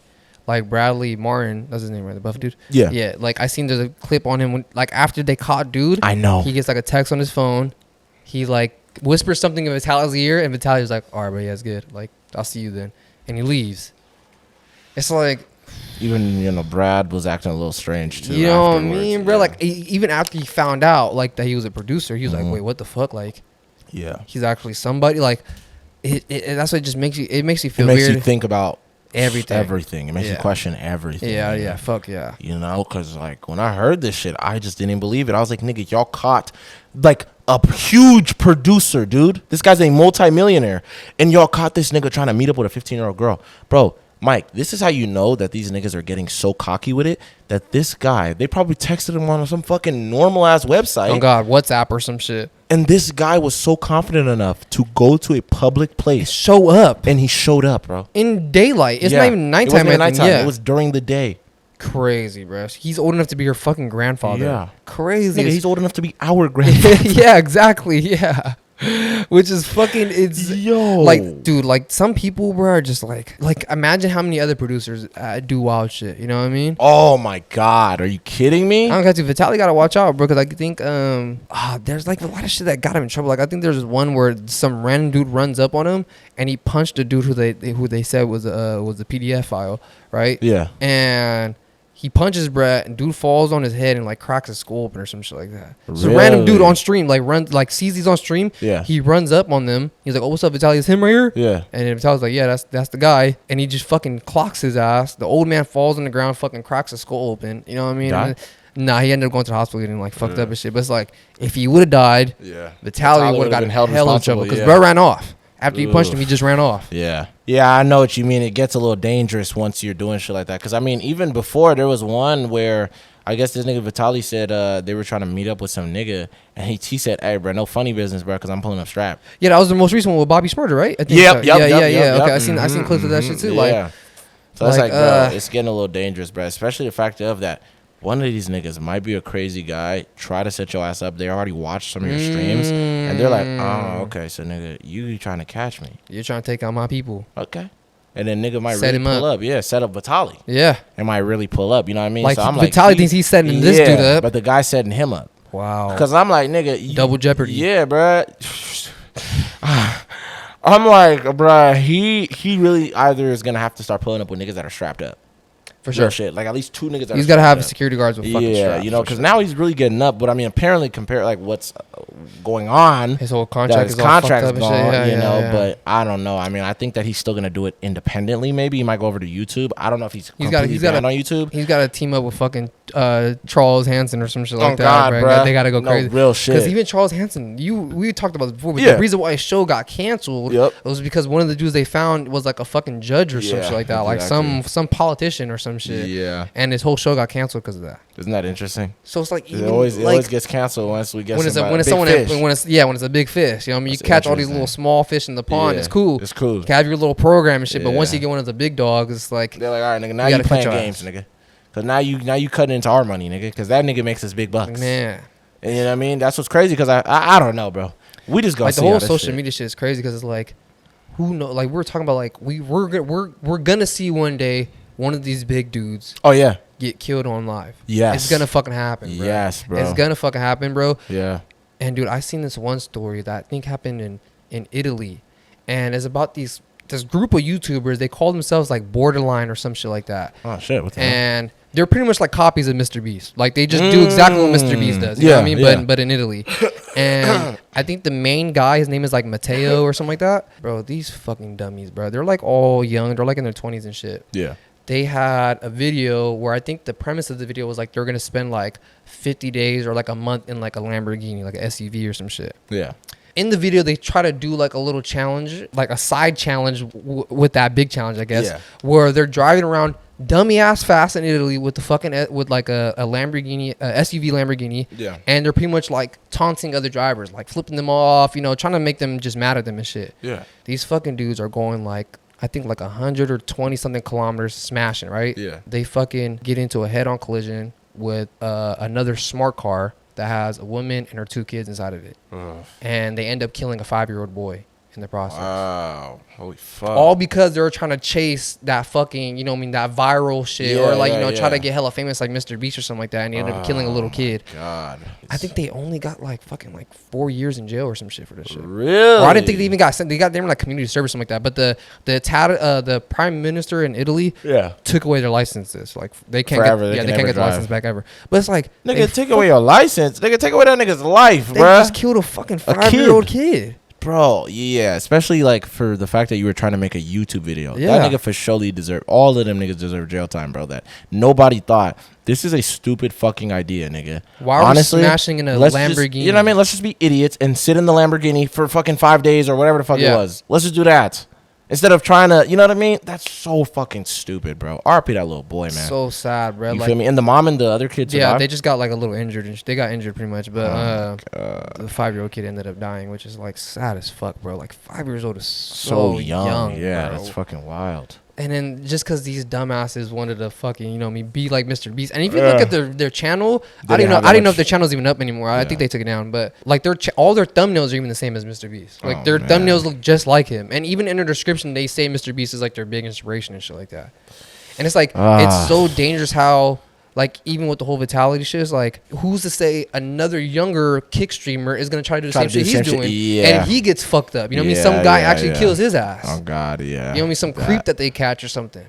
[SPEAKER 1] Bradley Martin, that's his name, right? The buff dude. Yeah. Like I seen there's a clip on him when like after they caught dude.
[SPEAKER 2] I know.
[SPEAKER 1] He gets like a text on his phone. He like whispers something in Vitaly's ear, and Vitaly's like, "All right, bro, yeah, it's good. Like I'll see you then," and he leaves. It's like.
[SPEAKER 2] Even Brad was acting a little strange too.
[SPEAKER 1] You know what I mean, bro? Like even after he found out like that he was a producer, he was like, "Wait, what the fuck?" Like, he's actually somebody. Like. That's what it just makes you. It makes you feel weird.
[SPEAKER 2] It makes you think about
[SPEAKER 1] everything.
[SPEAKER 2] It makes you question everything.
[SPEAKER 1] Yeah. Fuck yeah.
[SPEAKER 2] You know, because like when I heard this shit, I just didn't believe it. I was like, nigga, y'all caught like a huge producer, dude. This guy's a multimillionaire, and y'all caught this nigga trying to meet up with a 15-year-old girl, bro. Mike, this is how you know that these niggas are getting so cocky with it that this guy, they probably texted him on some fucking normal ass website.
[SPEAKER 1] Oh God, WhatsApp or some shit.
[SPEAKER 2] And this guy was so confident enough to go to a public place,
[SPEAKER 1] show up,
[SPEAKER 2] and he showed up, bro.
[SPEAKER 1] In daylight. It's not even nighttime.
[SPEAKER 2] It wasn't nighttime. Yeah. It was during the day.
[SPEAKER 1] Crazy, bro. He's old enough to be your fucking grandfather.
[SPEAKER 2] Yeah,
[SPEAKER 1] crazy.
[SPEAKER 2] Nigga, he's old enough to be our grandfather.
[SPEAKER 1] Yeah, exactly. Yeah. Which is fucking, it's like, dude, like some people were just like imagine how many other producers do wild shit. You know what I mean?
[SPEAKER 2] Oh my God, are you kidding me?
[SPEAKER 1] I don't got to. Vitaly gotta watch out, bro, because I think there's like a lot of shit that got him in trouble. Like I think there's one where some random dude runs up on him and he punched a dude who they said was a PDF file, right?
[SPEAKER 2] Yeah.
[SPEAKER 1] And he punches Brett, and dude falls on his head and like cracks his skull open or some shit like that.
[SPEAKER 2] Really?
[SPEAKER 1] So random dude on stream sees these on stream.
[SPEAKER 2] Yeah.
[SPEAKER 1] He runs up on them. He's like, "Oh, what's up, Vitaly? Is him right here?"
[SPEAKER 2] Yeah.
[SPEAKER 1] And then Vitaly's like, "Yeah, that's the guy." And he just fucking clocks his ass. The old man falls on the ground, fucking cracks his skull open. You know what I mean? Nah, he ended up going to the hospital getting like fucked up and shit. But it's like if he would have died, Vitaly would have gotten hell in trouble because bro ran off. After he punched him, he just ran off.
[SPEAKER 2] Yeah. Yeah, I know what you mean. It gets a little dangerous once you're doing shit like that. Because, I mean, even before, there was one where I guess this nigga Vitaly said they were trying to meet up with some nigga. And he said, "Hey, bro, no funny business, bro, because I'm pulling up strap."
[SPEAKER 1] Yeah, that was the most recent one with Bobby Smurder, right? I think
[SPEAKER 2] Yep.
[SPEAKER 1] Okay, I seen clips of that shit, too.
[SPEAKER 2] Yeah. So it's like, bro, it's getting a little dangerous, bro. Especially the fact of that. One of these niggas might be a crazy guy, try to set your ass up. They already watched some of your streams, and they're like, "Oh, okay, so nigga, you trying to catch me.
[SPEAKER 1] You're trying to take out my people."
[SPEAKER 2] Okay. And then nigga might really pull up. Yeah, set up Vitaly.
[SPEAKER 1] Yeah.
[SPEAKER 2] It might really pull up, you know what I mean?
[SPEAKER 1] Like,
[SPEAKER 2] so I'm
[SPEAKER 1] Vitaly thinks he's setting this dude up.
[SPEAKER 2] But the guy's setting him up.
[SPEAKER 1] Wow.
[SPEAKER 2] Because I'm like, nigga.
[SPEAKER 1] Double jeopardy.
[SPEAKER 2] Yeah, bro. I'm like, bruh, he really either is gonna have to start pulling up with niggas that are strapped up.
[SPEAKER 1] For sure.
[SPEAKER 2] Shit. Like, at least 2 niggas that
[SPEAKER 1] He's
[SPEAKER 2] are
[SPEAKER 1] got to have
[SPEAKER 2] up.
[SPEAKER 1] security guards with fucking straps.
[SPEAKER 2] You know, because now he's really getting up. But, I mean, apparently, compared, like, what's going on.
[SPEAKER 1] His whole contract
[SPEAKER 2] his
[SPEAKER 1] is all
[SPEAKER 2] contract's
[SPEAKER 1] fucked up
[SPEAKER 2] gone,
[SPEAKER 1] and shit.
[SPEAKER 2] you know. But I don't know. I mean, I think that he's still going to do it independently, maybe. He might go over to YouTube. I don't know if he's completely banned on YouTube.
[SPEAKER 1] He's got to team up with fucking Charles Hanson or some shit like that.
[SPEAKER 2] God, bro.
[SPEAKER 1] They got to go crazy.
[SPEAKER 2] Real shit.
[SPEAKER 1] Because even Charles Hanson, we talked about this before, but the reason why his show got canceled was because one of the dudes they found was like a fucking judge or some shit like that. Exactly. Like some politician or some shit.
[SPEAKER 2] Yeah.
[SPEAKER 1] And his whole show got canceled because of that.
[SPEAKER 2] Isn't that interesting?
[SPEAKER 1] So it's like
[SPEAKER 2] it always gets canceled once we get when it's a
[SPEAKER 1] big fish. You know what I mean? You catch all these little small fish in the pond. It's cool.
[SPEAKER 2] It's cool.
[SPEAKER 1] You can have your little program and shit. But once you get one of the big dogs, it's like
[SPEAKER 2] they're like, all right, nigga, now you playing games, nigga. Cause now you cutting into our money, nigga. Cause that nigga makes us big bucks.
[SPEAKER 1] Man,
[SPEAKER 2] and you know what I mean? That's what's crazy. Cause I don't know, bro. We just go
[SPEAKER 1] like
[SPEAKER 2] see
[SPEAKER 1] the whole
[SPEAKER 2] all this
[SPEAKER 1] social media shit is crazy. Cause it's like, who know? Like we're talking about, like we're gonna see one day one of these big dudes.
[SPEAKER 2] Oh yeah.
[SPEAKER 1] Get killed on live.
[SPEAKER 2] Yes.
[SPEAKER 1] It's gonna fucking happen, bro.
[SPEAKER 2] Yes, bro.
[SPEAKER 1] It's gonna fucking happen, bro.
[SPEAKER 2] Yeah.
[SPEAKER 1] And dude, I seen this one story that I think happened in Italy, and it's about this group of YouTubers. They call themselves like Borderline or some shit like that.
[SPEAKER 2] Oh shit! What the
[SPEAKER 1] hell? They're pretty much like copies of Mr. Beast. Like they just do exactly what Mr. Beast does. You know what I mean? But in Italy. And I think the main guy, his name is like Matteo or something like that. Bro, these fucking dummies, bro. They're like all young. They're like in their 20s and shit.
[SPEAKER 2] Yeah.
[SPEAKER 1] They had a video where I think the premise of the video was like they're gonna spend like 50 days or like a month in like a Lamborghini, like an SUV or some shit.
[SPEAKER 2] Yeah.
[SPEAKER 1] In the video, they try to do like a little challenge, like a side challenge with that big challenge, I guess, where they're driving around dummy ass fast in Italy with the fucking with like a Lamborghini, SUV Lamborghini, and they're pretty much like taunting other drivers, like flipping them off, you know, trying to make them just mad at them and shit.
[SPEAKER 2] Yeah.
[SPEAKER 1] These fucking dudes are going like, I think like 100 or 20 something kilometers smashing, right?
[SPEAKER 2] Yeah.
[SPEAKER 1] They fucking get into a head-on collision with another smart car that has a woman and her 2 kids inside of it. Ugh. And they end up killing a 5-year-old boy in the process.
[SPEAKER 2] Wow. Holy fuck.
[SPEAKER 1] All because they were trying to chase that fucking, you know what I mean, that viral shit. Or like, try to get hella famous like Mr. Beast or something like that. And they ended up killing a little kid.
[SPEAKER 2] God.
[SPEAKER 1] I think they only got like fucking like 4 years in jail or some shit for this shit.
[SPEAKER 2] Really?
[SPEAKER 1] Or I didn't think they even got sent. They were like community service or something like that. But the prime minister in Italy took away their licenses. Like they can't get the license back ever. But it's like,
[SPEAKER 2] nigga, take away your license. Nigga, take away that nigga's life,
[SPEAKER 1] they
[SPEAKER 2] bro.
[SPEAKER 1] Just killed a fucking 5-year-old kid.
[SPEAKER 2] Bro, yeah, especially like for the fact that you were trying to make a YouTube video.
[SPEAKER 1] Yeah.
[SPEAKER 2] That nigga for surely deserve, all of them niggas deserve jail time, bro. That nobody thought this is a stupid fucking idea, nigga.
[SPEAKER 1] Why are we smashing in a Lamborghini?
[SPEAKER 2] You know what I mean? Let's just be idiots and sit in the Lamborghini for fucking 5 days or whatever the fuck it was. Let's just do that. Instead of trying to, you know what I mean? That's so fucking stupid, bro. RP that little boy, man.
[SPEAKER 1] So sad, bro.
[SPEAKER 2] You feel me? And the mom and the other kids.
[SPEAKER 1] Yeah, they just got like a little injured. They got injured pretty much, but the 5-year-old kid ended up dying, which is like sad as fuck, bro. Like 5 years old is so young.
[SPEAKER 2] Yeah,
[SPEAKER 1] bro.
[SPEAKER 2] that's fucking wild.
[SPEAKER 1] And then just because these dumbasses wanted to fucking, you know me, be like Mr. Beast. And if you look at their channel, I didn't know if their channel's even up anymore. I think they took it down. But like all their thumbnails are even the same as Mr. Beast. Like their thumbnails look just like him. And even in their description, they say Mr. Beast is like their big inspiration and shit like that. And it's like, it's so dangerous how, like, even with the whole vitality shit, is like, who's to say another younger kick streamer is going to try to do the same shit he's doing? And he gets fucked up. You know what I mean? Some guy actually kills his ass.
[SPEAKER 2] Oh, God, yeah.
[SPEAKER 1] You know what I mean? Some creep that they catch or something.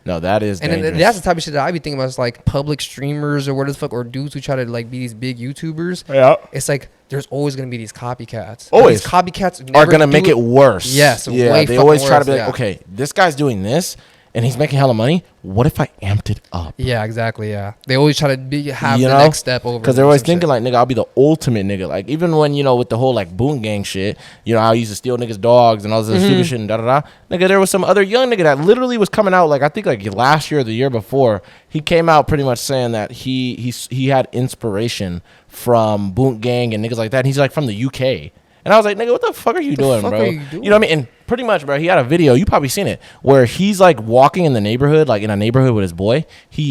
[SPEAKER 2] No, that is dangerous.
[SPEAKER 1] And that's the type of shit that I be thinking about. It's like public streamers or whatever the fuck, or dudes who try to like be these big YouTubers.
[SPEAKER 2] Yeah.
[SPEAKER 1] It's like there's always going to be these copycats.
[SPEAKER 2] Always.
[SPEAKER 1] These copycats
[SPEAKER 2] are going to make it worse.
[SPEAKER 1] Yes.
[SPEAKER 2] Yeah, they always try to be like, okay, this guy's doing this. And he's making hella money. What if I amped it up?
[SPEAKER 1] Yeah, exactly. Yeah, they always try to have the next step over.
[SPEAKER 2] Because they're always thinking like, nigga, I'll be the ultimate nigga. Like even when with the whole like boom gang shit, I used to steal niggas' dogs and all this stupid shit and da da da. Nigga, there was some other young nigga that literally was coming out like I think like last year or the year before. He came out pretty much saying that he had inspiration from boom gang and niggas like that. And he's like from the UK. And I was like, nigga, what the fuck are you doing, bro? You know what I mean? And pretty much, bro, he had a video, you probably seen it, where he's like walking in the neighborhood, like in a neighborhood with his boy.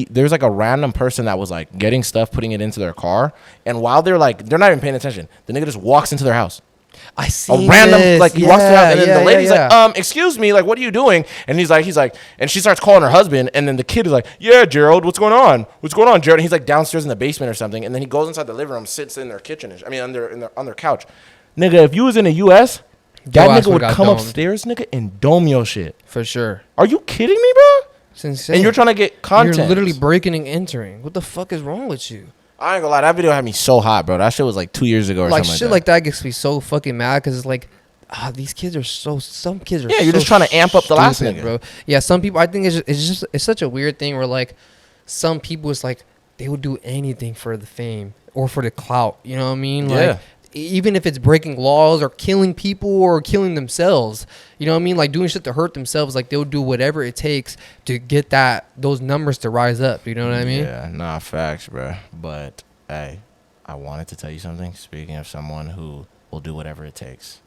[SPEAKER 2] There's like a random person that was like getting stuff, putting it into their car. And while they're not even paying attention, the nigga just walks into their house.
[SPEAKER 1] I see
[SPEAKER 2] a random this. Like he walks around and then the lady's like, excuse me, like what are you doing? And he's like, and she starts calling her husband, and then the kid is like, yeah, Gerald, what's going on? What's going on, Gerald? And he's like downstairs in the basement or something, and then he goes inside the living room, sits in their kitchen, on their couch. Nigga, if you was in the U.S., That nigga would come upstairs, nigga, and dome your shit.
[SPEAKER 1] For sure.
[SPEAKER 2] Are you kidding me, bro?
[SPEAKER 1] It's insane.
[SPEAKER 2] And you're trying to get content.
[SPEAKER 1] You're literally breaking and entering. What the fuck is wrong with you?
[SPEAKER 2] I ain't gonna lie, that video had me so hot, bro. That shit was like 2 years ago or something like that.
[SPEAKER 1] Like shit like that gets me so fucking mad because it's like, these kids are some kids are.
[SPEAKER 2] Yeah, you're just trying to amp up the last nigga,
[SPEAKER 1] bro. Yeah, some people. I think it's such a weird thing where like, some people it's like they would do anything for the fame or for the clout. You know what I mean? Like,
[SPEAKER 2] yeah.
[SPEAKER 1] Even if it's breaking laws or killing people or killing themselves, you know what I mean? Like doing shit to hurt themselves, like they'll do whatever it takes to get those numbers to rise up. You know what I mean?
[SPEAKER 2] Yeah, nah, facts, bro. But hey, I wanted to tell you something. Speaking of someone who will do whatever it takes.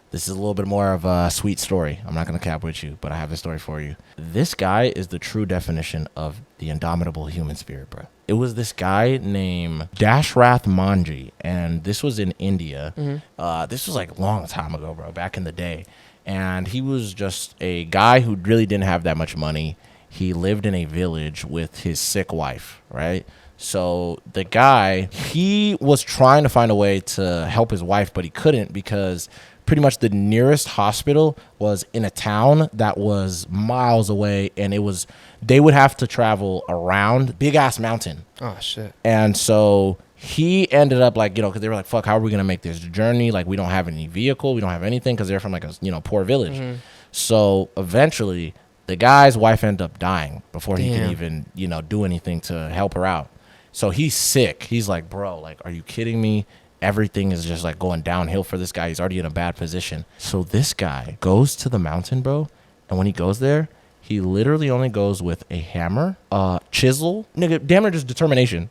[SPEAKER 2] This is a little bit more of a sweet story. I'm not going to cap with you, but I have a story for you. This guy is the true definition of the indomitable human spirit, bro. It was this guy named Dashrath Manji, and this was in India. Mm-hmm. This was like a long time ago, bro, back in the day. And he was just a guy who really didn't have that much money. He lived in a village with his sick wife, right? So the guy, he was trying to find a way to help his wife, but he couldn't because pretty much the nearest hospital was in a town that was miles away, and they would have to travel around big ass mountain.
[SPEAKER 1] Oh shit.
[SPEAKER 2] And so he ended up like, because they were like, fuck, how are we gonna make this journey? Like, we don't have any vehicle, we don't have anything, because they're from like a poor village. Mm-hmm. So eventually the guy's wife ended up dying before he could even do anything to help her out. So he's sick. He's like, bro, like, are you kidding me? Everything is just like going downhill for this guy. He's already in a bad position. So this guy goes to the mountain, bro. And when he goes there, he literally only goes with a hammer, a chisel, nigga, damn near just determination.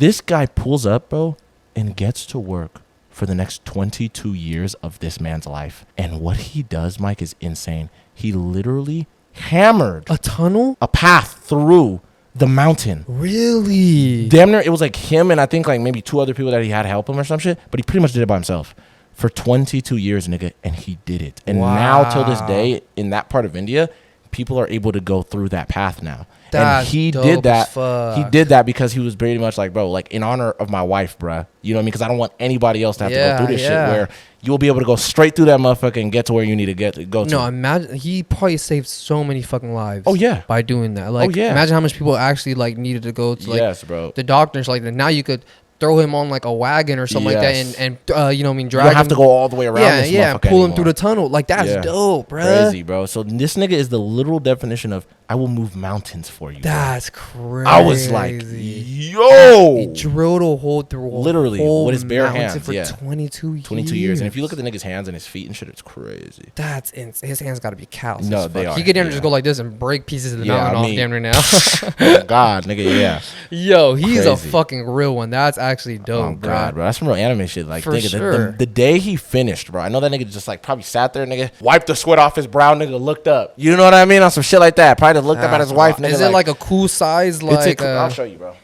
[SPEAKER 2] This guy pulls up, bro, and gets to work for the next 22 years of this man's life. And what he does, Mike, is insane. He literally hammered
[SPEAKER 1] a tunnel,
[SPEAKER 2] a path through the mountain.
[SPEAKER 1] Really?
[SPEAKER 2] Damn near, it was like him and I think like maybe 2 other people that he had help him or some shit, but he pretty much did it by himself for 22 years, nigga, and he did it. And now till this day, in that part of India, people are able to go through that path now.
[SPEAKER 1] That's
[SPEAKER 2] and he did that. He did that because he was pretty much like, bro, like in honor of my wife, bruh. You know what I mean? Because I don't want anybody else to have to go through this shit where you'll be able to go straight through that motherfucker and get to where you need to go to.
[SPEAKER 1] No, imagine he probably saved so many fucking lives.
[SPEAKER 2] Oh yeah,
[SPEAKER 1] by doing that. Like, imagine how much people actually like needed to go to like
[SPEAKER 2] bro.
[SPEAKER 1] The doctors. Like now you could throw him on like a wagon or something like that and drag
[SPEAKER 2] you don't
[SPEAKER 1] him.
[SPEAKER 2] have to go all the way around this motherfucker
[SPEAKER 1] pull him
[SPEAKER 2] anymore.
[SPEAKER 1] through the tunnel. Like that's dope, bro.
[SPEAKER 2] Crazy, bro. So this nigga is the literal definition of I will move mountains for you.
[SPEAKER 1] That's crazy.
[SPEAKER 2] I was like, yo.
[SPEAKER 1] He drilled a hole through
[SPEAKER 2] literally with his bare hands
[SPEAKER 1] for 22
[SPEAKER 2] years. And if you look at the nigga's hands and his feet and shit, it's crazy.
[SPEAKER 1] That's insane. His hands got to be calloused.
[SPEAKER 2] No, they are.
[SPEAKER 1] He could just go like this and break pieces of the mountain off damn near now.
[SPEAKER 2] Oh God, nigga, yeah.
[SPEAKER 1] Yo, he's a fucking real one. That's actually dope,
[SPEAKER 2] oh, God, bro. That's some real anime shit. Like,
[SPEAKER 1] for
[SPEAKER 2] nigga,
[SPEAKER 1] sure.
[SPEAKER 2] the day he finished, bro, I know that nigga just like probably sat there, nigga, wiped the sweat off his brow, nigga, looked up. You know what I mean? On some shit like that. Probably looked up at his wife, nigga.
[SPEAKER 1] Is it like a cool size? Like,
[SPEAKER 2] I'll show you, bro.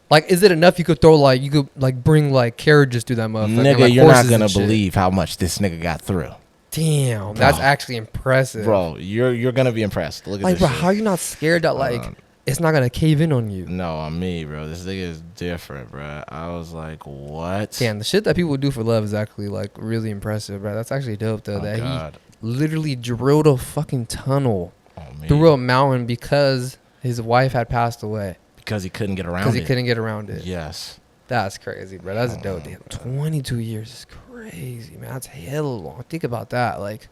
[SPEAKER 1] Like, is it enough you could bring like carriages through that motherfucker?
[SPEAKER 2] Nigga,
[SPEAKER 1] like
[SPEAKER 2] you're not gonna believe how much this nigga got through.
[SPEAKER 1] Damn, bro. That's actually impressive,
[SPEAKER 2] bro. You're gonna be impressed. Look at this.
[SPEAKER 1] Bro,
[SPEAKER 2] shit.
[SPEAKER 1] how you not scared that it's not gonna cave in on you?
[SPEAKER 2] No, on me, bro. This nigga is different, bro. I was like, what?
[SPEAKER 1] Damn, the shit that people do for love is actually like really impressive, bro. That's actually dope though. He literally drilled a fucking tunnel through a mountain because his wife had passed away.
[SPEAKER 2] Because he couldn't get around it. Yes.
[SPEAKER 1] That's crazy, bro. That's dope. Damn, 22 years is crazy, man. That's hella long. Think about that. Like,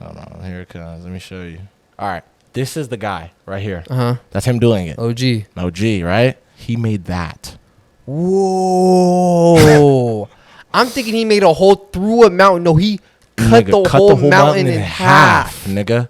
[SPEAKER 2] hold on. Here it comes. Let me show you. All right. This is the guy right here.
[SPEAKER 1] Uh-huh.
[SPEAKER 2] That's him doing it.
[SPEAKER 1] OG,
[SPEAKER 2] right? He made that.
[SPEAKER 1] Whoa. I'm thinking he made a hole through a mountain. No, he cut the whole mountain in half.
[SPEAKER 2] Nigga.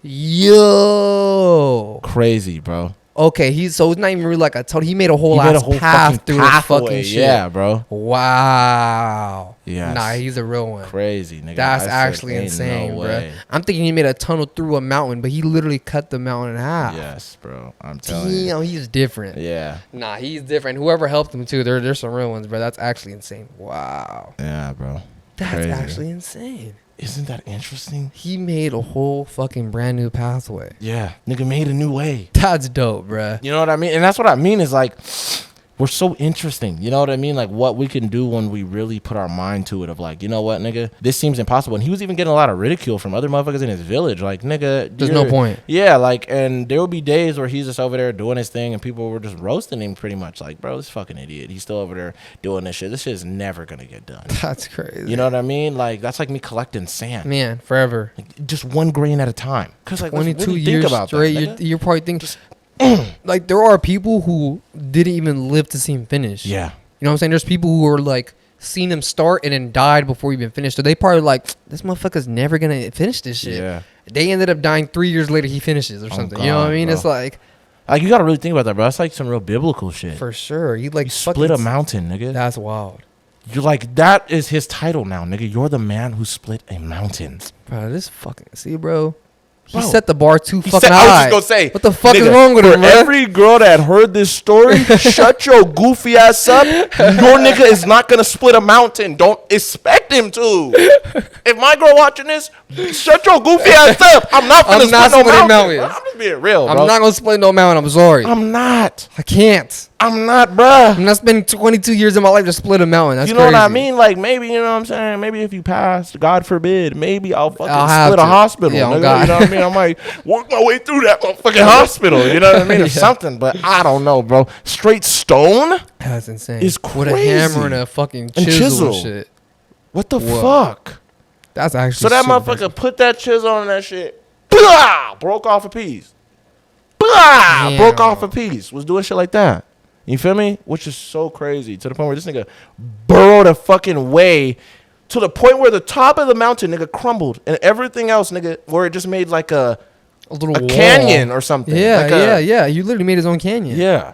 [SPEAKER 1] Yo.
[SPEAKER 2] Crazy, bro.
[SPEAKER 1] Okay, so it's not even really like a tunnel. He made a whole path through his fucking shit.
[SPEAKER 2] Yeah, bro.
[SPEAKER 1] Wow.
[SPEAKER 2] Yeah.
[SPEAKER 1] Nah, he's a real one.
[SPEAKER 2] Crazy, nigga.
[SPEAKER 1] That's actually insane, bro. I'm thinking he made a tunnel through a mountain, but he literally cut the mountain in half.
[SPEAKER 2] Yes, bro. I'm telling you.
[SPEAKER 1] Damn, he's different.
[SPEAKER 2] Yeah.
[SPEAKER 1] Nah, he's different. Whoever helped him too, there's some real ones, bro. That's actually insane. Wow.
[SPEAKER 2] Yeah, bro.
[SPEAKER 1] That's actually insane.
[SPEAKER 2] Isn't that interesting?
[SPEAKER 1] He made a whole fucking brand new pathway.
[SPEAKER 2] Yeah. Nigga made a new way.
[SPEAKER 1] That's dope, bruh.
[SPEAKER 2] You know what I mean? And that's what I mean is like, We're so interesting. You know what I mean? Like what we can do when we really put our mind to it of like, you know what, nigga, this seems impossible. And he was even getting a lot of ridicule from other motherfuckers in his village. Like, nigga,
[SPEAKER 1] there's no point.
[SPEAKER 2] Yeah, like, and there will be days where he's just over there doing his thing and people were just roasting him pretty much. Like, bro, this fucking idiot. He's still over there doing this shit. This shit is never going to get done.
[SPEAKER 1] That's crazy.
[SPEAKER 2] You know what I mean? Like, that's like me collecting sand.
[SPEAKER 1] Man, forever.
[SPEAKER 2] Like, just 1 grain at a time. Because, like,
[SPEAKER 1] 22
[SPEAKER 2] really
[SPEAKER 1] years
[SPEAKER 2] think about
[SPEAKER 1] straight,
[SPEAKER 2] that,
[SPEAKER 1] you're probably thinking... Like, there are people who didn't even live to see him finish.
[SPEAKER 2] Yeah.
[SPEAKER 1] You know what I'm saying? There's people who are, like, seen him start and then died before he even finished. So they probably like, this motherfucker's never going to finish this shit. Yeah. They ended up dying 3 years later, he finishes or something. God, you know what I mean? Bro. It's like...
[SPEAKER 2] Like, you got to really think about that, bro. That's like some real biblical shit.
[SPEAKER 1] For sure. He, like...
[SPEAKER 2] You split a mountain, nigga.
[SPEAKER 1] That's wild.
[SPEAKER 2] You're like, that is his title now, nigga. You're the man who split a mountain.
[SPEAKER 1] Bro, this fucking... See, bro... He set the bar too fucking high.
[SPEAKER 2] I was just gonna say,
[SPEAKER 1] what the fuck is wrong with him, bro?
[SPEAKER 2] Every girl that heard this story, shut your goofy ass up. Your nigga is not gonna split a mountain. Don't expect him to. If my girl watching this, shut your goofy ass up. I'm not gonna split no mountain. I'm just being real, bro.
[SPEAKER 1] I'm not gonna split no mountain. I'm sorry.
[SPEAKER 2] I'm not.
[SPEAKER 1] I can't.
[SPEAKER 2] I'm not, bruh.
[SPEAKER 1] I'm not spending 22 years of my life to split a mountain. That's
[SPEAKER 2] you know
[SPEAKER 1] crazy.
[SPEAKER 2] What I mean? Like, maybe, you know what I'm saying? Maybe if you pass, God forbid, maybe I'll split a hospital.
[SPEAKER 1] Yeah,
[SPEAKER 2] nigga, you know what I mean? I might work my way through that motherfucking hospital. You know what I mean? Or something, but I don't know, bro. Straight stone?
[SPEAKER 1] That's insane.
[SPEAKER 2] Is crazy.
[SPEAKER 1] With a hammer and a fucking chisel and shit.
[SPEAKER 2] What the fuck?
[SPEAKER 1] That's actually
[SPEAKER 2] so that motherfucker crazy. Put that chisel on that shit. Blah! Broke off a piece. Blah! Broke off a piece. Was doing shit like that. You feel me? Which is so crazy. To the point where this nigga burrowed a fucking way to the point where the top of the mountain, nigga, crumbled. And everything else, nigga, where it just made like a little canyon or something.
[SPEAKER 1] Yeah, yeah. You literally made his own canyon.
[SPEAKER 2] Yeah.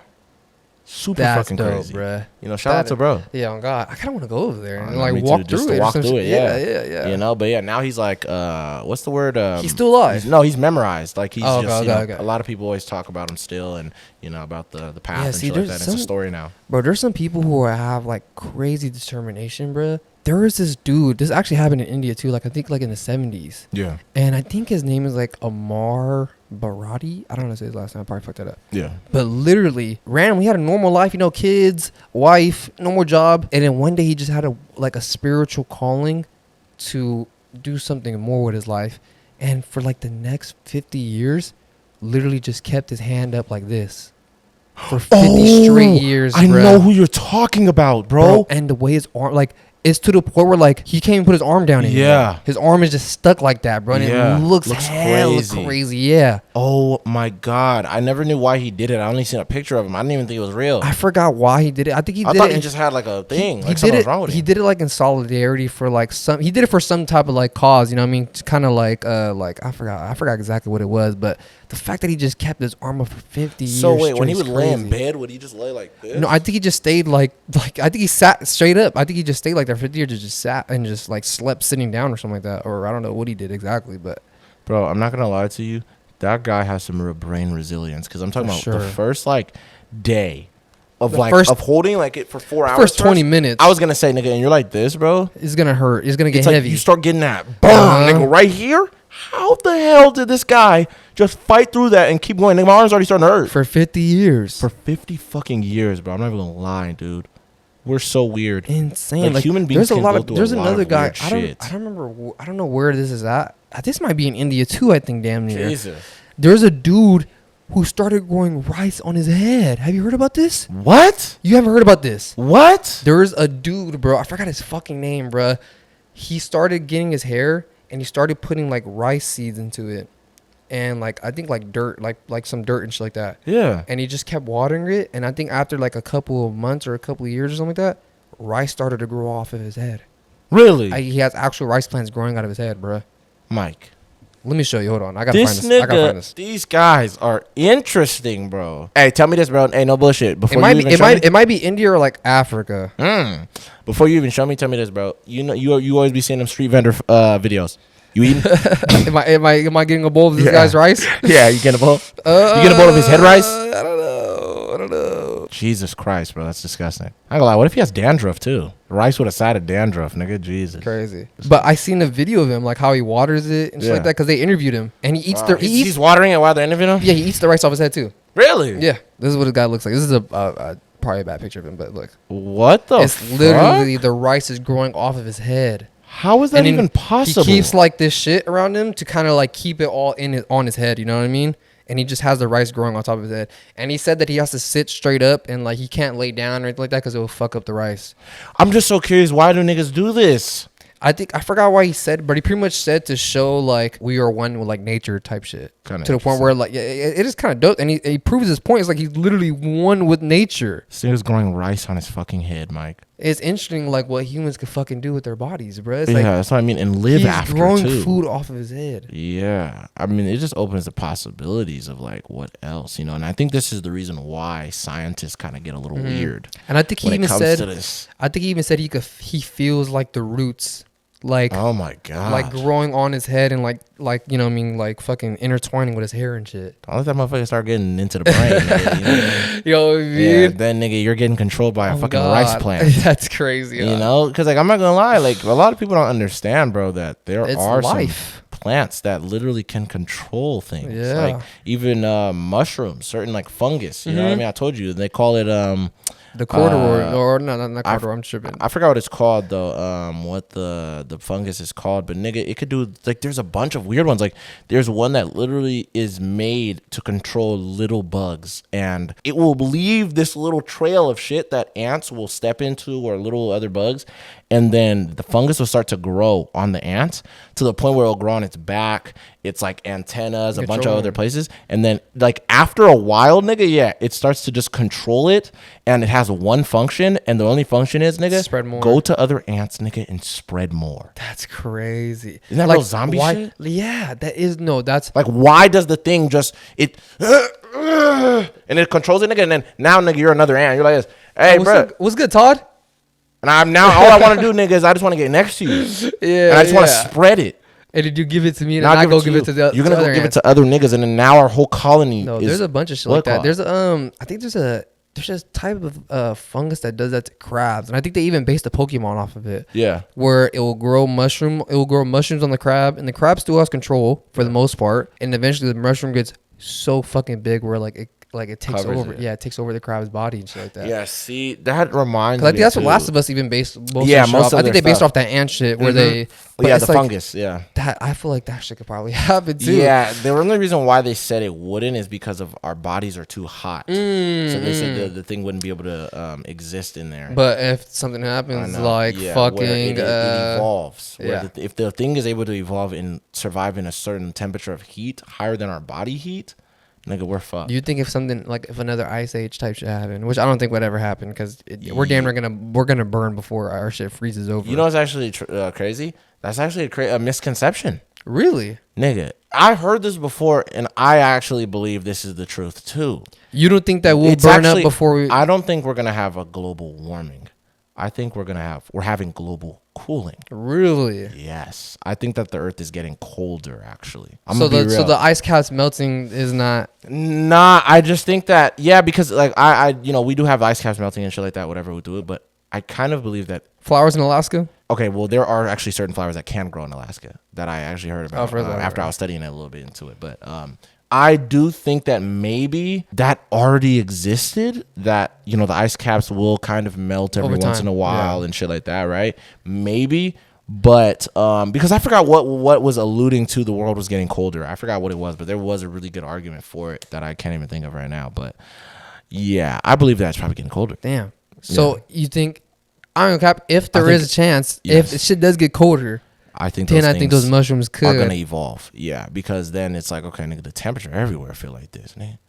[SPEAKER 2] Super fucking
[SPEAKER 1] dope,
[SPEAKER 2] crazy.
[SPEAKER 1] Bruh.
[SPEAKER 2] You know, shout out to bro.
[SPEAKER 1] Yeah, on God. I kind of want to go over there and
[SPEAKER 2] like
[SPEAKER 1] walk through it.
[SPEAKER 2] Walk through it,
[SPEAKER 1] yeah.
[SPEAKER 2] You know, but yeah, now he's like, what's the word?
[SPEAKER 1] He's still alive.
[SPEAKER 2] He's memorized. Like he's a lot of people always talk about him still and, you know, about the path and shit like that. It's a story now.
[SPEAKER 1] Bro, there's some people who have like crazy determination, bro. There is this dude. This actually happened in India too. Like I think like in the 70s.
[SPEAKER 2] Yeah.
[SPEAKER 1] And I think his name is like Amar Bharati. I don't know how to say his last name. I probably fucked that up.
[SPEAKER 2] Yeah.
[SPEAKER 1] But literally, randomly, he had a normal life. You know, kids, wife, normal job. And then one day he just had a spiritual calling to do something more with his life. And for like the next 50 years, literally just kept his hand up like this. For 50 straight years,
[SPEAKER 2] I know who you're talking about, bro.
[SPEAKER 1] And the way his arm, like, it's to the point where, like, he can't even put his arm down anymore. Yeah. His arm is just stuck like that, bro. And it looks crazy. Yeah.
[SPEAKER 2] Oh, my God. I never knew why he did it. I only seen a picture of him. I didn't even think it was real.
[SPEAKER 1] I forgot why he did it. I think he did it.
[SPEAKER 2] I thought he just had, like, a thing.
[SPEAKER 1] He did it. He did it, like, in solidarity for, like, he did it for some type of, like, cause. You know what I mean? Kind of like, I forgot exactly what it was. But the fact that he just kept his arm up for 50 years.
[SPEAKER 2] So, wait, when he would lay in bed, would he just lay like this?
[SPEAKER 1] No, I think he just stayed, like, I think he sat straight up. I think he just stayed like that for 50 years, just sat and just like slept sitting down or something like that, or I don't know what he did exactly, but
[SPEAKER 2] bro, I'm not gonna lie to you, that guy has some real brain resilience because I'm talking about the first like day of of holding like it for 4 hours.
[SPEAKER 1] First 20 minutes.
[SPEAKER 2] I was gonna say, nigga, and you're like this, bro.
[SPEAKER 1] It's gonna hurt. It's gonna get heavy.
[SPEAKER 2] Like you start getting that burn, nigga, right here. How the hell did this guy just fight through that and keep going? Nigga, my arm's already starting to hurt.
[SPEAKER 1] For 50 years.
[SPEAKER 2] For 50 fucking years, bro. I'm not even gonna lie, dude. We're so weird.
[SPEAKER 1] Insane.
[SPEAKER 2] Like human beings
[SPEAKER 1] there's another guy. I don't remember. I don't know where this is at. This might be in India too, I think, damn near.
[SPEAKER 2] Jesus.
[SPEAKER 1] There's a dude who started growing rice on his head. Have you heard about this?
[SPEAKER 2] What?
[SPEAKER 1] You haven't heard about this?
[SPEAKER 2] What?
[SPEAKER 1] There's a dude, bro. I forgot his fucking name, bro. He started getting his hair and he started putting like rice seeds into it. And like I think like dirt, like some dirt and shit like that.
[SPEAKER 2] Yeah.
[SPEAKER 1] And he just kept watering it. And I think after like a couple of months or a couple of years or something like that, rice started to grow off of his head.
[SPEAKER 2] Really?
[SPEAKER 1] He has actual rice plants growing out of his head, bro.
[SPEAKER 2] Mike.
[SPEAKER 1] Let me show you. Hold on. I gotta find this.
[SPEAKER 2] These guys are interesting, bro. Hey, tell me this, bro. Hey, no bullshit.
[SPEAKER 1] It might be India or like Africa.
[SPEAKER 2] Before you even show me, tell me this, bro. You know, you always be seeing them street vendor videos. You eating?
[SPEAKER 1] am I getting a bowl of this guy's rice?
[SPEAKER 2] Yeah, you getting a bowl? You getting a bowl of his head rice?
[SPEAKER 1] I don't know.
[SPEAKER 2] Jesus Christ, bro, that's disgusting. I ain't gonna lie. What if he has dandruff too? Rice with a side of dandruff, nigga. Jesus.
[SPEAKER 1] Crazy. But I seen a video of him, like how he waters it and shit like that, because they interviewed him and he eats
[SPEAKER 2] he's watering it while they're interviewing him.
[SPEAKER 1] Yeah, he eats the rice off his head too.
[SPEAKER 2] Really?
[SPEAKER 1] Yeah. This is what a guy looks like. This is a probably a bad picture of him, but look.
[SPEAKER 2] What the
[SPEAKER 1] It's
[SPEAKER 2] fuck?
[SPEAKER 1] literally the rice is growing off of his head.
[SPEAKER 2] How is that even possible?
[SPEAKER 1] He keeps like this shit around him to kind of like keep it all on his head. You know what I mean? And he just has the rice growing on top of his head. And he said that he has to sit straight up and like he can't lay down or anything like that because it will fuck up the rice.
[SPEAKER 2] I'm just so curious. Why do niggas do this?
[SPEAKER 1] I forgot why he said, but he pretty much said to show like we are one with like nature type shit.
[SPEAKER 2] Kinda
[SPEAKER 1] to the point where like it is kind of dope, and he proves his point. It's like he's literally one with nature.
[SPEAKER 2] This nigga's growing rice on his fucking head, Mike.
[SPEAKER 1] It's interesting like what humans could fucking do with their bodies, bro. It's
[SPEAKER 2] Yeah,
[SPEAKER 1] like,
[SPEAKER 2] that's what I mean. And live after
[SPEAKER 1] he's growing
[SPEAKER 2] too.
[SPEAKER 1] food off of his head.
[SPEAKER 2] Yeah, I mean, it just opens the possibilities of like what else, you know. And I think this is the reason why scientists kind of get a little weird.
[SPEAKER 1] And I think he even said he feels like the roots. Like,
[SPEAKER 2] oh my god,
[SPEAKER 1] like growing on his head and like you know what I mean, like fucking intertwining with his hair and shit.
[SPEAKER 2] Don't let that motherfucker start getting into the brain. Nigga, you know what I mean?
[SPEAKER 1] Yo, dude.
[SPEAKER 2] Yeah, then nigga, you're getting controlled by a fucking rice plant.
[SPEAKER 1] That's crazy.
[SPEAKER 2] You know, because like I'm not gonna lie, like a lot of people don't understand, bro, that there are some plants that literally can control things.
[SPEAKER 1] Yeah.
[SPEAKER 2] Like even mushrooms, certain like fungus. You know what I mean? I told you they call it
[SPEAKER 1] the corduroy, or not corduroy. I'm tripping.
[SPEAKER 2] I forgot what it's called though. What the fungus is called, but nigga, it could do like there's a bunch of weird ones. Like there's one that literally is made to control little bugs, and it will leave this little trail of shit that ants will step into or little other bugs, and then the fungus will start to grow on the ants to the point where it'll grow on its back. It's like antennas, a bunch of other places. And then like after a while, nigga, yeah, it starts to just control it. And it has one function. And the only function is, nigga,
[SPEAKER 1] spread more.
[SPEAKER 2] Go to other ants, nigga, and spread more.
[SPEAKER 1] That's crazy.
[SPEAKER 2] Isn't that
[SPEAKER 1] like,
[SPEAKER 2] real zombie shit?
[SPEAKER 1] Yeah, that is. No, that's.
[SPEAKER 2] Like, why does the thing just, and it controls it, nigga. And then now, nigga, you're another ant. You're like this. Hey, bro.
[SPEAKER 1] What's good, Todd?
[SPEAKER 2] And I'm now, all I want to do, nigga, is I just want to get next to you.
[SPEAKER 1] Yeah.
[SPEAKER 2] And I just want to spread it.
[SPEAKER 1] And did you give it to me? And I go give it to the other.
[SPEAKER 2] You're gonna go give it to other niggas, and then now our whole colony.
[SPEAKER 1] No, there's a bunch of shit like that. There's I think there's a type of fungus that does that to crabs, and I think they even based the Pokemon off of it.
[SPEAKER 2] Yeah,
[SPEAKER 1] where it will grow mushrooms on the crab, and the crab still has control for the most part, and eventually the mushroom gets so fucking big where like it takes over. Yeah, it takes over the crab's body and shit like that.
[SPEAKER 2] Yeah, see, that reminds me.
[SPEAKER 1] I think that's what Last of Us even based. Most of I think they based off that ant shit where they.
[SPEAKER 2] Yeah, the fungus. Yeah,
[SPEAKER 1] that I feel like that shit could probably happen too.
[SPEAKER 2] Yeah, the only reason why they said it wouldn't is because of our bodies are too hot. So they said the thing wouldn't be able to exist in there.
[SPEAKER 1] But if something happens, like fucking,
[SPEAKER 2] it evolves. Yeah. If the thing is able to evolve and survive in a certain temperature of heat higher than our body heat. Nigga, we're fucked.
[SPEAKER 1] Do you think if another ice age type shit happened, which I don't think would ever happen because we're damn near gonna burn before our shit freezes over.
[SPEAKER 2] You know what's actually crazy? That's actually a misconception.
[SPEAKER 1] Really?
[SPEAKER 2] Nigga, I heard this before, and I actually believe this is the truth too.
[SPEAKER 1] You don't think that we'll burn up before we?
[SPEAKER 2] I don't think we're gonna have a global warming. I think we're having global cooling.
[SPEAKER 1] Really?
[SPEAKER 2] Yes. I think that the Earth is getting colder, actually.
[SPEAKER 1] So the ice caps melting is not...
[SPEAKER 2] Nah, I just think that, yeah, because like I we do have ice caps melting and shit like that, whatever we do it, but I kind of believe that...
[SPEAKER 1] Flowers in Alaska?
[SPEAKER 2] Okay, well, there are actually certain flowers that can grow in Alaska that I actually heard about after I was studying it a little bit into it, but... I do think that maybe that already existed, that, the ice caps will kind of melt every once in a while and shit like that, right? Maybe, but because I forgot what was alluding to the world was getting colder. I forgot what it was, but there was a really good argument for it that I can't even think of right now. But yeah, I believe that's probably getting colder.
[SPEAKER 1] Damn. So you think, I don't know, Cap, if there is a chance, if shit does get colder... I think those mushrooms are
[SPEAKER 2] gonna evolve. Yeah, because then it's like, okay, nigga, the temperature everywhere feel like this, man.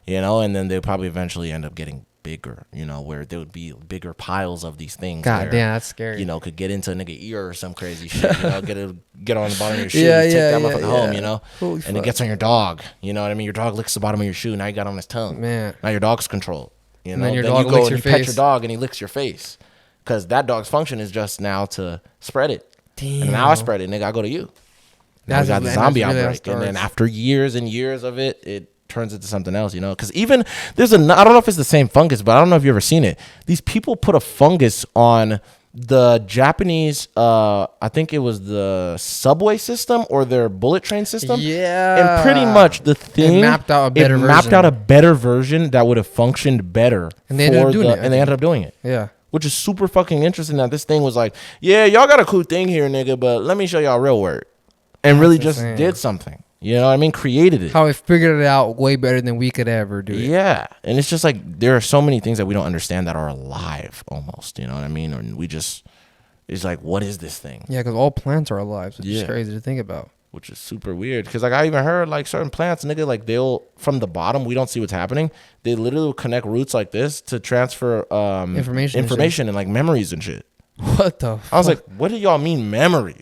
[SPEAKER 2] And then they'll probably eventually end up getting bigger. Where there would be bigger piles of these things.
[SPEAKER 1] God damn, that's scary.
[SPEAKER 2] Could get into a nigga ear or some crazy shit. Get on the bottom of your shoe, take that motherfucker home.
[SPEAKER 1] Holy
[SPEAKER 2] and it gets on your dog. You know what I mean? Your dog licks the bottom of your shoe. Now you got on his tongue.
[SPEAKER 1] Man,
[SPEAKER 2] now your dog's controlled.
[SPEAKER 1] And then your dog licks your face.
[SPEAKER 2] Pet your dog and he licks your face because that dog's function is just now to spread it.
[SPEAKER 1] Damn.
[SPEAKER 2] And now I spread it, nigga. I go to you. Now we got the zombie outbreak, and then after years and years of it, it turns into something else, Because even there's I don't know if it's the same fungus, but I don't know if you've ever seen it. These people put a fungus on the Japanese, I think it was the subway system or their bullet train system.
[SPEAKER 1] Yeah.
[SPEAKER 2] And pretty much the thing,
[SPEAKER 1] it mapped out a
[SPEAKER 2] better version that would have functioned better.
[SPEAKER 1] And they ended up doing it.
[SPEAKER 2] And they ended up doing it.
[SPEAKER 1] Yeah.
[SPEAKER 2] Which is super fucking interesting that this thing was like, yeah, y'all got a cool thing here, nigga, but let me show y'all real work. And really just did something. You know what I mean? Created it.
[SPEAKER 1] How it figured it out way better than we could ever do it.
[SPEAKER 2] Yeah. And it's just like, there are so many things that we don't understand that are alive almost. You know what I mean? And we just, it's like, what is this thing?
[SPEAKER 1] Yeah, because all plants are alive. So it's just crazy to think about.
[SPEAKER 2] Which is super weird. Because like I even heard like certain plants, nigga, like they'll, from the bottom, we don't see what's happening. They literally will connect roots like this to transfer information and like memories and shit.
[SPEAKER 1] What the fuck?
[SPEAKER 2] I was like, what do y'all mean memory?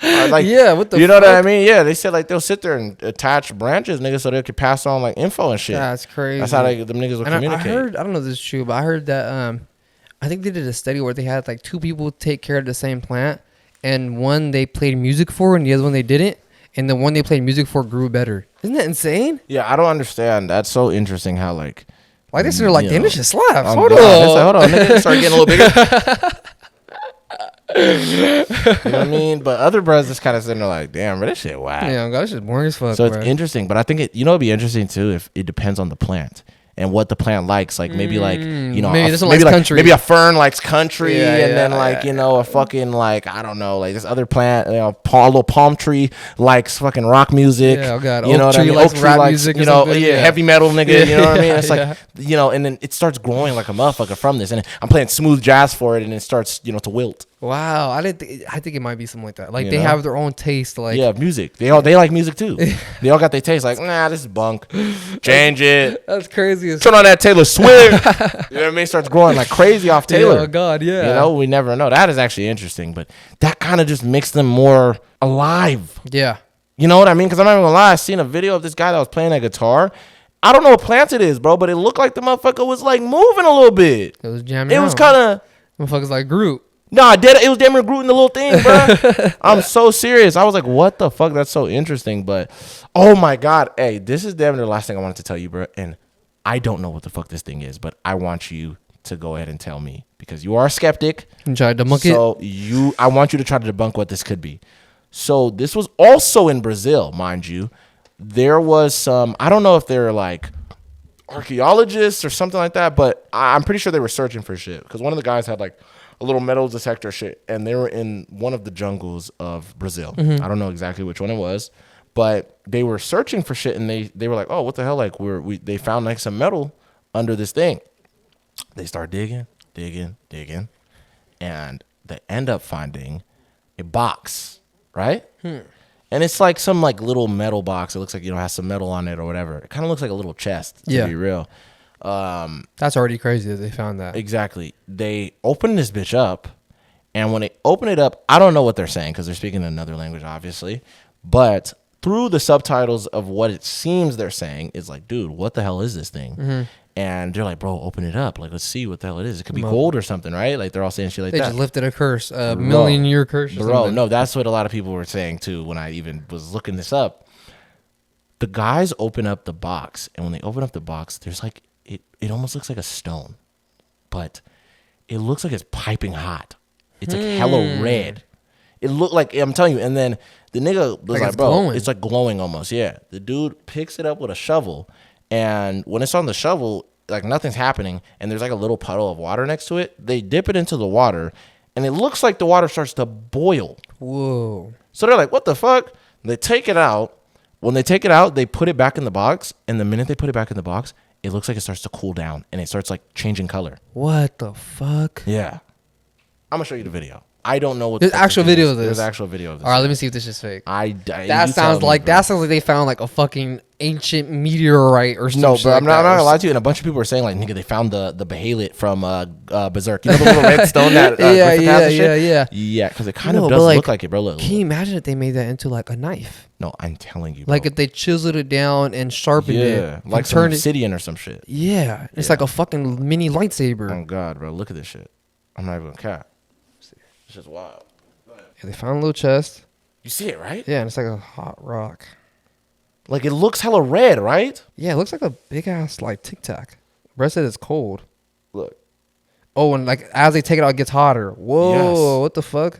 [SPEAKER 2] Like,
[SPEAKER 1] yeah, what the
[SPEAKER 2] you know what I mean? Yeah, they said like they'll sit there and attach branches, nigga, so they could pass on like info and shit.
[SPEAKER 1] That's crazy.
[SPEAKER 2] That's how them niggas will communicate.
[SPEAKER 1] I heard, I don't know if this is true, but I heard that I think they did a study where they had like two people take care of the same plant, and one they played music for and the other one they didn't, and the one they played music for grew better. Isn't that insane?
[SPEAKER 2] Yeah, I don't understand. That's so interesting how like
[SPEAKER 1] this is like, damn, this shit slaps.
[SPEAKER 2] Hold on, nigga, start getting a little bigger. You know what I mean? But other bros just kind of sitting there like, damn, bro, this shit whack.
[SPEAKER 1] Yeah, God, this shit boring as fuck.
[SPEAKER 2] So it's interesting, but I think it'd be interesting too if it depends on the plant and what the plant likes. Like maybe like, you know, maybe a fern likes country, then like, you know, a fucking like, I don't know, like this other plant, you know, a little palm tree likes fucking rock music.
[SPEAKER 1] Yeah, oh God,
[SPEAKER 2] you know what I mean?
[SPEAKER 1] Oak tree rap music,
[SPEAKER 2] you know, heavy metal, nigga. You know what I mean? It's like, you know, and then it starts growing like a motherfucker from this, and I'm playing smooth jazz for it, and it starts, you know, to wilt.
[SPEAKER 1] Wow, I think it might be something like that. Like, they have their own taste. Like,
[SPEAKER 2] yeah, music. They like music too. They all got their taste. Like, nah, this is bunk. Change it.
[SPEAKER 1] That's crazy.
[SPEAKER 2] Turn on that Taylor Swift. You know what I mean? Starts growing like crazy off Taylor.
[SPEAKER 1] Oh God, yeah.
[SPEAKER 2] You know, we never know. That is actually interesting, but that kind of just makes them more alive.
[SPEAKER 1] Yeah.
[SPEAKER 2] You know what I mean? Because I'm not even gonna lie. I seen a video of this guy that was playing a guitar. I don't know what plant it is, bro, but it looked like the motherfucker was like moving a little bit.
[SPEAKER 1] It was jamming.
[SPEAKER 2] It was kind of
[SPEAKER 1] motherfuckers like Groot.
[SPEAKER 2] Nah, it was damn near Groot in the little thing, bro. I'm so serious. I was like, what the fuck? That's so interesting. But, oh my God. Hey, this is damn near the last thing I wanted to tell you, bro. And I don't know what the fuck this thing is, but I want you to go ahead and tell me because you are a skeptic.
[SPEAKER 1] And try to debunk it.
[SPEAKER 2] So I want you to try to debunk what this could be. So this was also in Brazil, mind you. There was some, I don't know if they're like archaeologists or something like that, but I'm pretty sure they were searching for shit because one of the guys had like a little metal detector shit, and they were in one of the jungles of Brazil. I don't know exactly which one it was, but they were searching for shit, and they were like, oh, what the hell? Like they found like some metal under this thing. They start digging, and they end up finding a box, right? And it's like some like little metal box. It looks like, you know, has some metal on it or whatever. It kind of looks like a little chest, to be real.
[SPEAKER 1] That's already crazy that they found that.
[SPEAKER 2] Exactly. They open this bitch up, and when they open it up, I don't know what they're saying because they're speaking another language, obviously. But through the subtitles of what it seems they're saying is like, dude, what the hell is this thing? And they're like, bro, open it up. Like, let's see what the hell it is. It could be gold or something, right? Like, they're all saying shit like
[SPEAKER 1] that.
[SPEAKER 2] They
[SPEAKER 1] just lifted a curse, a million-year curse.
[SPEAKER 2] Bro, no, that's what a lot of people were saying, too, when I even was looking this up. The guys open up the box, and when they open up the box, there's like, it almost looks like a stone, but it looks like it's piping hot. It's like hella red. It looked like, I'm telling you, and then the nigga was like, bro, glowing. It's like glowing almost, yeah. The dude picks it up with a shovel, and when it's on the shovel, like nothing's happening, and there's like a little puddle of water next to it. They dip it into the water, and it looks like the water starts to boil.
[SPEAKER 1] Whoa.
[SPEAKER 2] So they're like, what the fuck? They take it out. When they take it out, they put it back in the box, and the minute they put it back in the box, it looks like it starts to cool down, and it starts like changing color.
[SPEAKER 1] What the fuck?
[SPEAKER 2] Yeah. I'm going to show you the video. I don't know what
[SPEAKER 1] there's actual video of this.
[SPEAKER 2] There's actual video of this.
[SPEAKER 1] All right, let me see if this is fake.
[SPEAKER 2] That
[SPEAKER 1] sounds like they found like a fucking ancient meteorite or something.
[SPEAKER 2] No, bro, I'm not gonna lie to you. And a bunch of people were saying like, nigga, they found the behelit from Berserk. You know the little red stone that yeah, because it kind of does look like it, bro. Look.
[SPEAKER 1] Can you imagine if they made that into like a knife?
[SPEAKER 2] No, I'm telling you, bro.
[SPEAKER 1] Like if they chiseled it down and sharpened it,
[SPEAKER 2] like some obsidian or some shit.
[SPEAKER 1] Yeah, it's like a fucking mini lightsaber.
[SPEAKER 2] Oh God, bro, look at this shit. I'm not even gonna cap. It's just wild.
[SPEAKER 1] Yeah, they found a little chest.
[SPEAKER 2] You see it, right?
[SPEAKER 1] Yeah, and it's like a hot rock.
[SPEAKER 2] Like it looks hella red, right?
[SPEAKER 1] Yeah, it looks like a big ass like Tic Tac. Brett said it's cold.
[SPEAKER 2] Look.
[SPEAKER 1] Oh, and like as they take it out, it gets hotter. Whoa,
[SPEAKER 2] Yes.
[SPEAKER 1] what the fuck?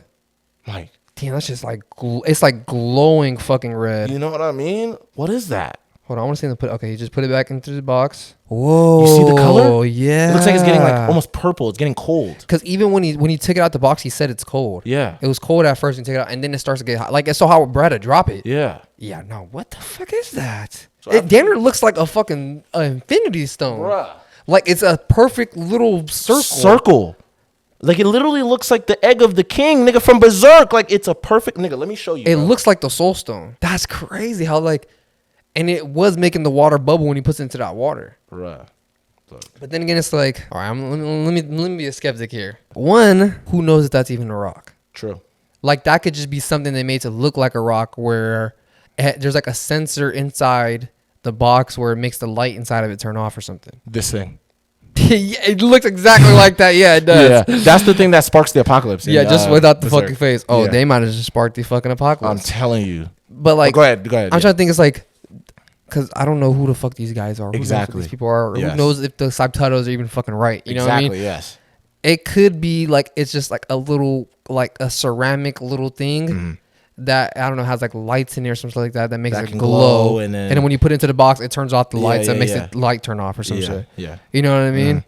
[SPEAKER 2] Like,
[SPEAKER 1] damn, that's just like it's like glowing fucking red.
[SPEAKER 2] you know what I mean? What is that?
[SPEAKER 1] Hold on, I want to see them put. Okay, you just put it back into the box. Whoa,
[SPEAKER 2] You see the color?
[SPEAKER 1] Oh yeah,
[SPEAKER 2] It looks like it's getting like almost purple. It's getting cold.
[SPEAKER 1] Because even when he took it out the box, he said it's cold.
[SPEAKER 2] Yeah.
[SPEAKER 1] It was cold at first when you take it out, and then it starts to get hot. Like it's so hot, Brad to drop it.
[SPEAKER 2] Yeah.
[SPEAKER 1] Yeah, no, what the fuck is that?
[SPEAKER 2] So
[SPEAKER 1] It damn near looks like a fucking infinity stone.
[SPEAKER 2] Bruh.
[SPEAKER 1] Like it's a perfect little circle.
[SPEAKER 2] Circle. Like it literally looks like the egg of the king, nigga, from Berserk. Like it's a perfect nigga. Let me show you.
[SPEAKER 1] It
[SPEAKER 2] bro.
[SPEAKER 1] looks like the soul stone. That's crazy how like, and it was making the water bubble when he puts it into that water.
[SPEAKER 2] Bruh.
[SPEAKER 1] But then again, it's like, all right, let me be a skeptic here. One, who knows if that's even a rock?
[SPEAKER 2] True.
[SPEAKER 1] Like that could just be something they made to look like a rock, where there's like a sensor inside the box where it makes the light inside of it turn off or something.
[SPEAKER 2] This thing.
[SPEAKER 1] Yeah, it looks exactly like that. Yeah, it does.
[SPEAKER 2] Yeah, that's the thing that sparks the apocalypse.
[SPEAKER 1] Yeah, just without the fucking face. Oh,
[SPEAKER 2] Yeah.
[SPEAKER 1] they might have just sparked the fucking
[SPEAKER 2] I'm
[SPEAKER 1] apocalypse.
[SPEAKER 2] telling you.
[SPEAKER 1] But like,
[SPEAKER 2] go ahead.
[SPEAKER 1] I'm trying to think. It's like, because I don't know who the fuck these guys are. Who
[SPEAKER 2] Exactly.
[SPEAKER 1] knows who these people are. Or
[SPEAKER 2] Yes.
[SPEAKER 1] who knows if the subtitles are even fucking right? You know what I mean?
[SPEAKER 2] Yes.
[SPEAKER 1] It could be like it's just like a little, like a ceramic little thing that I don't know has like lights in there or something like that makes
[SPEAKER 2] That
[SPEAKER 1] it
[SPEAKER 2] can
[SPEAKER 1] glow.
[SPEAKER 2] glow,
[SPEAKER 1] And
[SPEAKER 2] and
[SPEAKER 1] then when you put it into the box, it turns off the
[SPEAKER 2] Yeah,
[SPEAKER 1] lights. That
[SPEAKER 2] yeah,
[SPEAKER 1] makes
[SPEAKER 2] yeah.
[SPEAKER 1] the light turn off or some shit.
[SPEAKER 2] Yeah.
[SPEAKER 1] You know what I mean?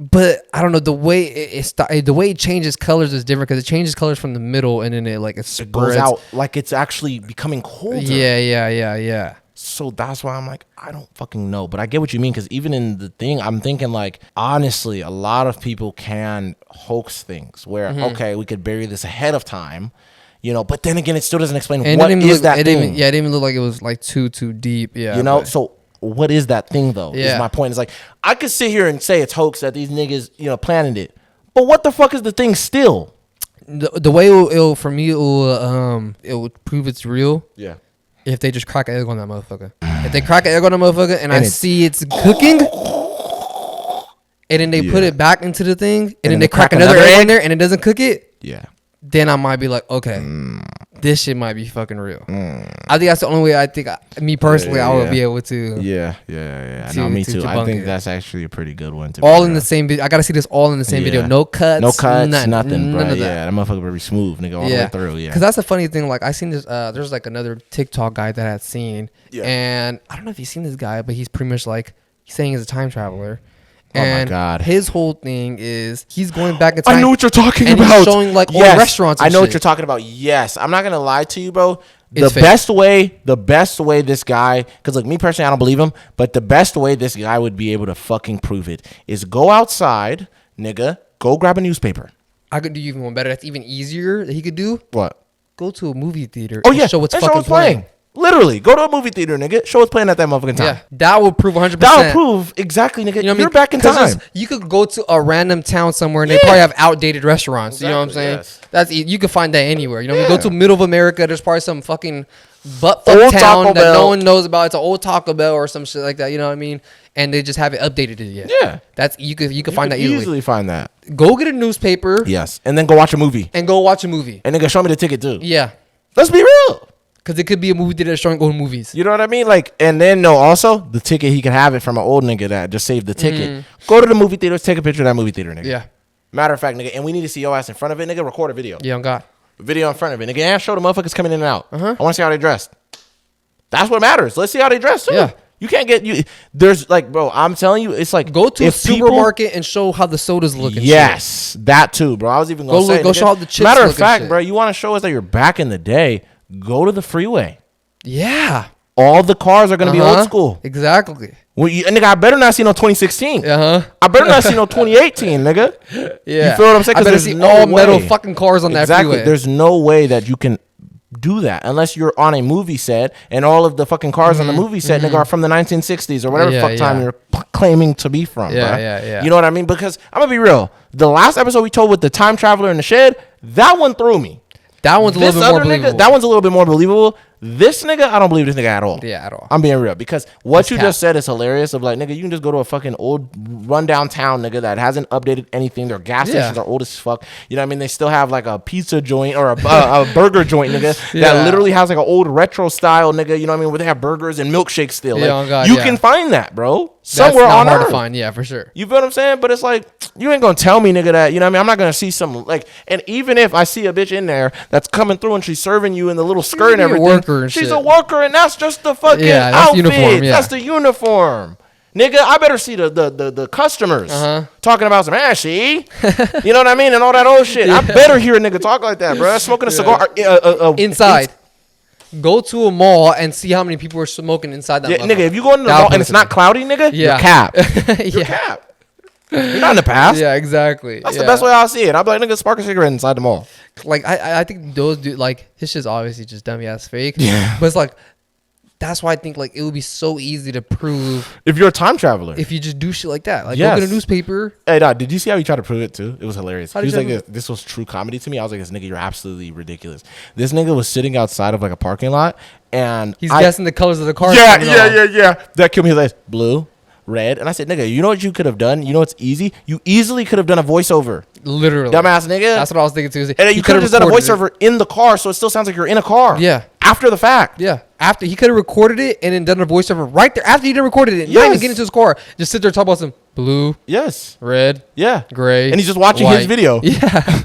[SPEAKER 1] But I don't know, the way the way it changes colors is different because it changes colors from the middle and then it
[SPEAKER 2] It goes out like it's actually becoming colder.
[SPEAKER 1] Yeah.
[SPEAKER 2] So that's why I'm like, I don't fucking know. But I get what you mean, because even in the thing, I'm thinking like, honestly, a lot of people can hoax things where, okay, we could bury this ahead of time, you know, but then again, it still doesn't explain
[SPEAKER 1] And
[SPEAKER 2] what
[SPEAKER 1] it
[SPEAKER 2] is that thing.
[SPEAKER 1] it didn't even look like it was like too deep. Yeah.
[SPEAKER 2] You know,
[SPEAKER 1] but-
[SPEAKER 2] so what is that thing though?
[SPEAKER 1] Yeah.
[SPEAKER 2] Is my point. Is like, I could sit here and say it's hoax that these niggas, you know, planted it. But what the fuck is the thing still?
[SPEAKER 1] the way it'll for me it will prove it's real.
[SPEAKER 2] Yeah.
[SPEAKER 1] If they just crack an egg on that motherfucker. If they crack an egg on that motherfucker and I
[SPEAKER 2] it's-
[SPEAKER 1] see it's cooking, and then they put
[SPEAKER 2] Yeah.
[SPEAKER 1] it back into the thing, and then
[SPEAKER 2] then
[SPEAKER 1] they
[SPEAKER 2] they
[SPEAKER 1] crack
[SPEAKER 2] crack
[SPEAKER 1] another
[SPEAKER 2] another
[SPEAKER 1] egg on
[SPEAKER 2] egg?
[SPEAKER 1] there and it doesn't cook it,
[SPEAKER 2] Yeah.
[SPEAKER 1] then I might be like, okay, this shit might be fucking real. I think that's the only way I think, me personally, I would
[SPEAKER 2] Yeah.
[SPEAKER 1] be able to.
[SPEAKER 2] Yeah.
[SPEAKER 1] To-
[SPEAKER 2] No, me
[SPEAKER 1] to
[SPEAKER 2] too. I
[SPEAKER 1] debunk
[SPEAKER 2] think
[SPEAKER 1] it.
[SPEAKER 2] that's actually a pretty good one. To
[SPEAKER 1] All
[SPEAKER 2] be
[SPEAKER 1] in the
[SPEAKER 2] real.
[SPEAKER 1] same video. I gotta see this all in the same video.
[SPEAKER 2] Yeah.
[SPEAKER 1] No cuts.
[SPEAKER 2] No cuts, nothing,
[SPEAKER 1] None
[SPEAKER 2] bro.
[SPEAKER 1] of that.
[SPEAKER 2] Yeah, that motherfucker very smooth, nigga, all the way through. Yeah.
[SPEAKER 1] Because that's a funny thing. Like I seen this. There's like another TikTok guy that I had seen,
[SPEAKER 2] Yeah.
[SPEAKER 1] and I don't know if you've seen this guy, but he's pretty much like he's saying he's a time traveler.
[SPEAKER 2] Oh my
[SPEAKER 1] And
[SPEAKER 2] God.
[SPEAKER 1] his whole thing is he's going back in time.
[SPEAKER 2] I know what you're talking
[SPEAKER 1] and
[SPEAKER 2] about.
[SPEAKER 1] He's showing like old restaurants. And
[SPEAKER 2] I know what
[SPEAKER 1] shit.
[SPEAKER 2] you're talking about. Yes, I'm not gonna lie to you, bro. The
[SPEAKER 1] It's fake.
[SPEAKER 2] best way this guy, because like me personally, I don't believe him, but the best way this guy would be able to fucking prove it is go outside, nigga, go grab a newspaper.
[SPEAKER 1] I could do even one better. That's even easier that he could do.
[SPEAKER 2] What?
[SPEAKER 1] Go to a movie theater.
[SPEAKER 2] Oh
[SPEAKER 1] and
[SPEAKER 2] yeah,
[SPEAKER 1] show what's
[SPEAKER 2] and
[SPEAKER 1] fucking
[SPEAKER 2] what's playing. Literally, go to a movie theater, nigga. Show what's playing at that motherfucking time.
[SPEAKER 1] Yeah, that would prove 100%.
[SPEAKER 2] That would prove exactly, nigga.
[SPEAKER 1] You know what I
[SPEAKER 2] You're
[SPEAKER 1] mean?
[SPEAKER 2] back in
[SPEAKER 1] 'Cause
[SPEAKER 2] time.
[SPEAKER 1] you could go to a random town somewhere and they
[SPEAKER 2] Yeah.
[SPEAKER 1] probably have outdated restaurants. You know what I'm
[SPEAKER 2] Exactly,
[SPEAKER 1] saying?
[SPEAKER 2] yes.
[SPEAKER 1] That's you can find that anywhere. You know, what I mean?
[SPEAKER 2] Yeah.
[SPEAKER 1] Go to middle of America. There's probably some fucking butt
[SPEAKER 2] Old
[SPEAKER 1] fuck
[SPEAKER 2] Taco
[SPEAKER 1] town that
[SPEAKER 2] Bell.
[SPEAKER 1] no one knows about. It's an old Taco Bell or some shit like that. You know what I mean? And they just haven't updated it yet.
[SPEAKER 2] Yeah.
[SPEAKER 1] That's you could find
[SPEAKER 2] could
[SPEAKER 1] that easily.
[SPEAKER 2] find that.
[SPEAKER 1] Go get a newspaper
[SPEAKER 2] Yes, and then go watch a movie,
[SPEAKER 1] and go watch a movie.
[SPEAKER 2] and nigga, show me the ticket too.
[SPEAKER 1] Yeah,
[SPEAKER 2] Let's be real.
[SPEAKER 1] because it could be a movie theater showing old movies.
[SPEAKER 2] You know what I mean? Like, and then no, also the ticket, he can have it from an old nigga that just saved the ticket. Go to the movie theater, take a picture of that movie theater, nigga.
[SPEAKER 1] Yeah,
[SPEAKER 2] Matter of fact, nigga, and we need to see your ass in front of it, nigga. Record a video.
[SPEAKER 1] yeah, on God.
[SPEAKER 2] Video in front of it, nigga. And show the motherfuckers coming in and out. I want to see how they dressed. That's what matters. Let's see how they dress too.
[SPEAKER 1] Yeah.
[SPEAKER 2] You can't get you. There's like, bro, I'm telling you, it's like
[SPEAKER 1] Go to a
[SPEAKER 2] if people-
[SPEAKER 1] supermarket and show how the sodas look. And
[SPEAKER 2] Yes, that too, bro. I was even gonna
[SPEAKER 1] Go
[SPEAKER 2] say,
[SPEAKER 1] look- go
[SPEAKER 2] nigga,
[SPEAKER 1] show how the chips
[SPEAKER 2] Matter
[SPEAKER 1] look
[SPEAKER 2] of
[SPEAKER 1] and
[SPEAKER 2] fact,
[SPEAKER 1] shit.
[SPEAKER 2] bro, you want to show us that you're back in the day? Go to the freeway.
[SPEAKER 1] shit. Yeah.
[SPEAKER 2] All the cars are gonna be
[SPEAKER 1] Uh-huh.
[SPEAKER 2] old school.
[SPEAKER 1] Exactly.
[SPEAKER 2] Well, and nigga, I better not see no 2016.
[SPEAKER 1] Uh huh.
[SPEAKER 2] I better not see no 2018, nigga.
[SPEAKER 1] Yeah.
[SPEAKER 2] You feel what I'm saying?
[SPEAKER 1] I
[SPEAKER 2] 'Cause
[SPEAKER 1] better
[SPEAKER 2] there's
[SPEAKER 1] see
[SPEAKER 2] no
[SPEAKER 1] all metal
[SPEAKER 2] way.
[SPEAKER 1] fucking cars on that
[SPEAKER 2] Exactly.
[SPEAKER 1] freeway.
[SPEAKER 2] There's no way that you can do that unless you're on a movie set and all of the fucking cars on the movie set, nigga, are from the 1960s or whatever
[SPEAKER 1] Yeah,
[SPEAKER 2] fuck time
[SPEAKER 1] yeah.
[SPEAKER 2] you're claiming to be from.
[SPEAKER 1] Yeah,
[SPEAKER 2] bruh.
[SPEAKER 1] yeah.
[SPEAKER 2] You know what I mean? Because I'm gonna be real. The last episode we told with the time traveler in the shed, that one threw me.
[SPEAKER 1] That one's a
[SPEAKER 2] This
[SPEAKER 1] little bit more
[SPEAKER 2] other
[SPEAKER 1] believable.
[SPEAKER 2] nigga, that one's a little bit more believable. This nigga, I don't believe this nigga at all.
[SPEAKER 1] Yeah, at all.
[SPEAKER 2] I'm being real because what
[SPEAKER 1] That's
[SPEAKER 2] you
[SPEAKER 1] cap.
[SPEAKER 2] just said is hilarious. Of like, nigga, you can just go to a fucking old rundown town, nigga, that hasn't updated anything. Their gas
[SPEAKER 1] Yeah.
[SPEAKER 2] stations are old as fuck. You know what I mean? They still have like a pizza joint or a burger joint, nigga,
[SPEAKER 1] Yeah.
[SPEAKER 2] that literally has like an old retro style, nigga. You know what I mean? Where they have burgers and milkshakes still.
[SPEAKER 1] Yeah,
[SPEAKER 2] Like,
[SPEAKER 1] oh God,
[SPEAKER 2] you
[SPEAKER 1] yeah.
[SPEAKER 2] can find that, bro. somewhere on
[SPEAKER 1] hard
[SPEAKER 2] Earth.
[SPEAKER 1] to find. Yeah, for sure.
[SPEAKER 2] You feel what I'm saying? But it's like, you ain't gonna tell me, nigga, that, you know what I mean? I'm not gonna see some, like, and even if I see a bitch in there that's coming through and she's serving you in the little skirt and everything, she's a worker, and that's just the fucking outfit. That's the uniform. Nigga, I better see the customers talking about some see, you know what I mean, and all that old shit. I better hear a nigga talk like that, bro. Smoking a cigar
[SPEAKER 1] inside. Go to a mall and see how many people are smoking inside that.
[SPEAKER 2] Nigga, if you go in the mall and it's not cloudy, nigga, you're cap. You're cap. You're not in the past.
[SPEAKER 1] Yeah, exactly.
[SPEAKER 2] That's the best way I'll see it. I'll be like, nigga, spark a cigarette inside the mall.
[SPEAKER 1] Like, I think those dude, like, his shit's obviously just dummy ass fake.
[SPEAKER 2] Yeah.
[SPEAKER 1] But it's like, that's why I think, like, it would be so easy to prove
[SPEAKER 2] if you're a time traveler.
[SPEAKER 1] If you just do shit like that. Like, go get a newspaper.
[SPEAKER 2] Hey, dog, did you see how he tried to prove it, too? It was hilarious. He was like, this was true comedy to me. I was like, this nigga, you're absolutely ridiculous. This nigga was sitting outside of, like, a parking lot, and
[SPEAKER 1] he's guessing the colors of the car.
[SPEAKER 2] Yeah. That killed me. He was like, blue, red. And I said, nigga, you know what you could have done? You know what's easy? You easily could have done a voiceover.
[SPEAKER 1] Literally.
[SPEAKER 2] Dumbass nigga.
[SPEAKER 1] That's what I was thinking, too.
[SPEAKER 2] And you could have just done a voiceover in the car, so it still sounds like you're in a car.
[SPEAKER 1] Yeah.
[SPEAKER 2] After the fact.
[SPEAKER 1] Yeah. After he could have recorded it and then done a voiceover right there. After he done recorded it. Yes. Not even get into his car. Just sit there and talk about some blue.
[SPEAKER 2] Yes.
[SPEAKER 1] Red.
[SPEAKER 2] Yeah.
[SPEAKER 1] Gray.
[SPEAKER 2] And he's just watching his video.
[SPEAKER 1] Yeah.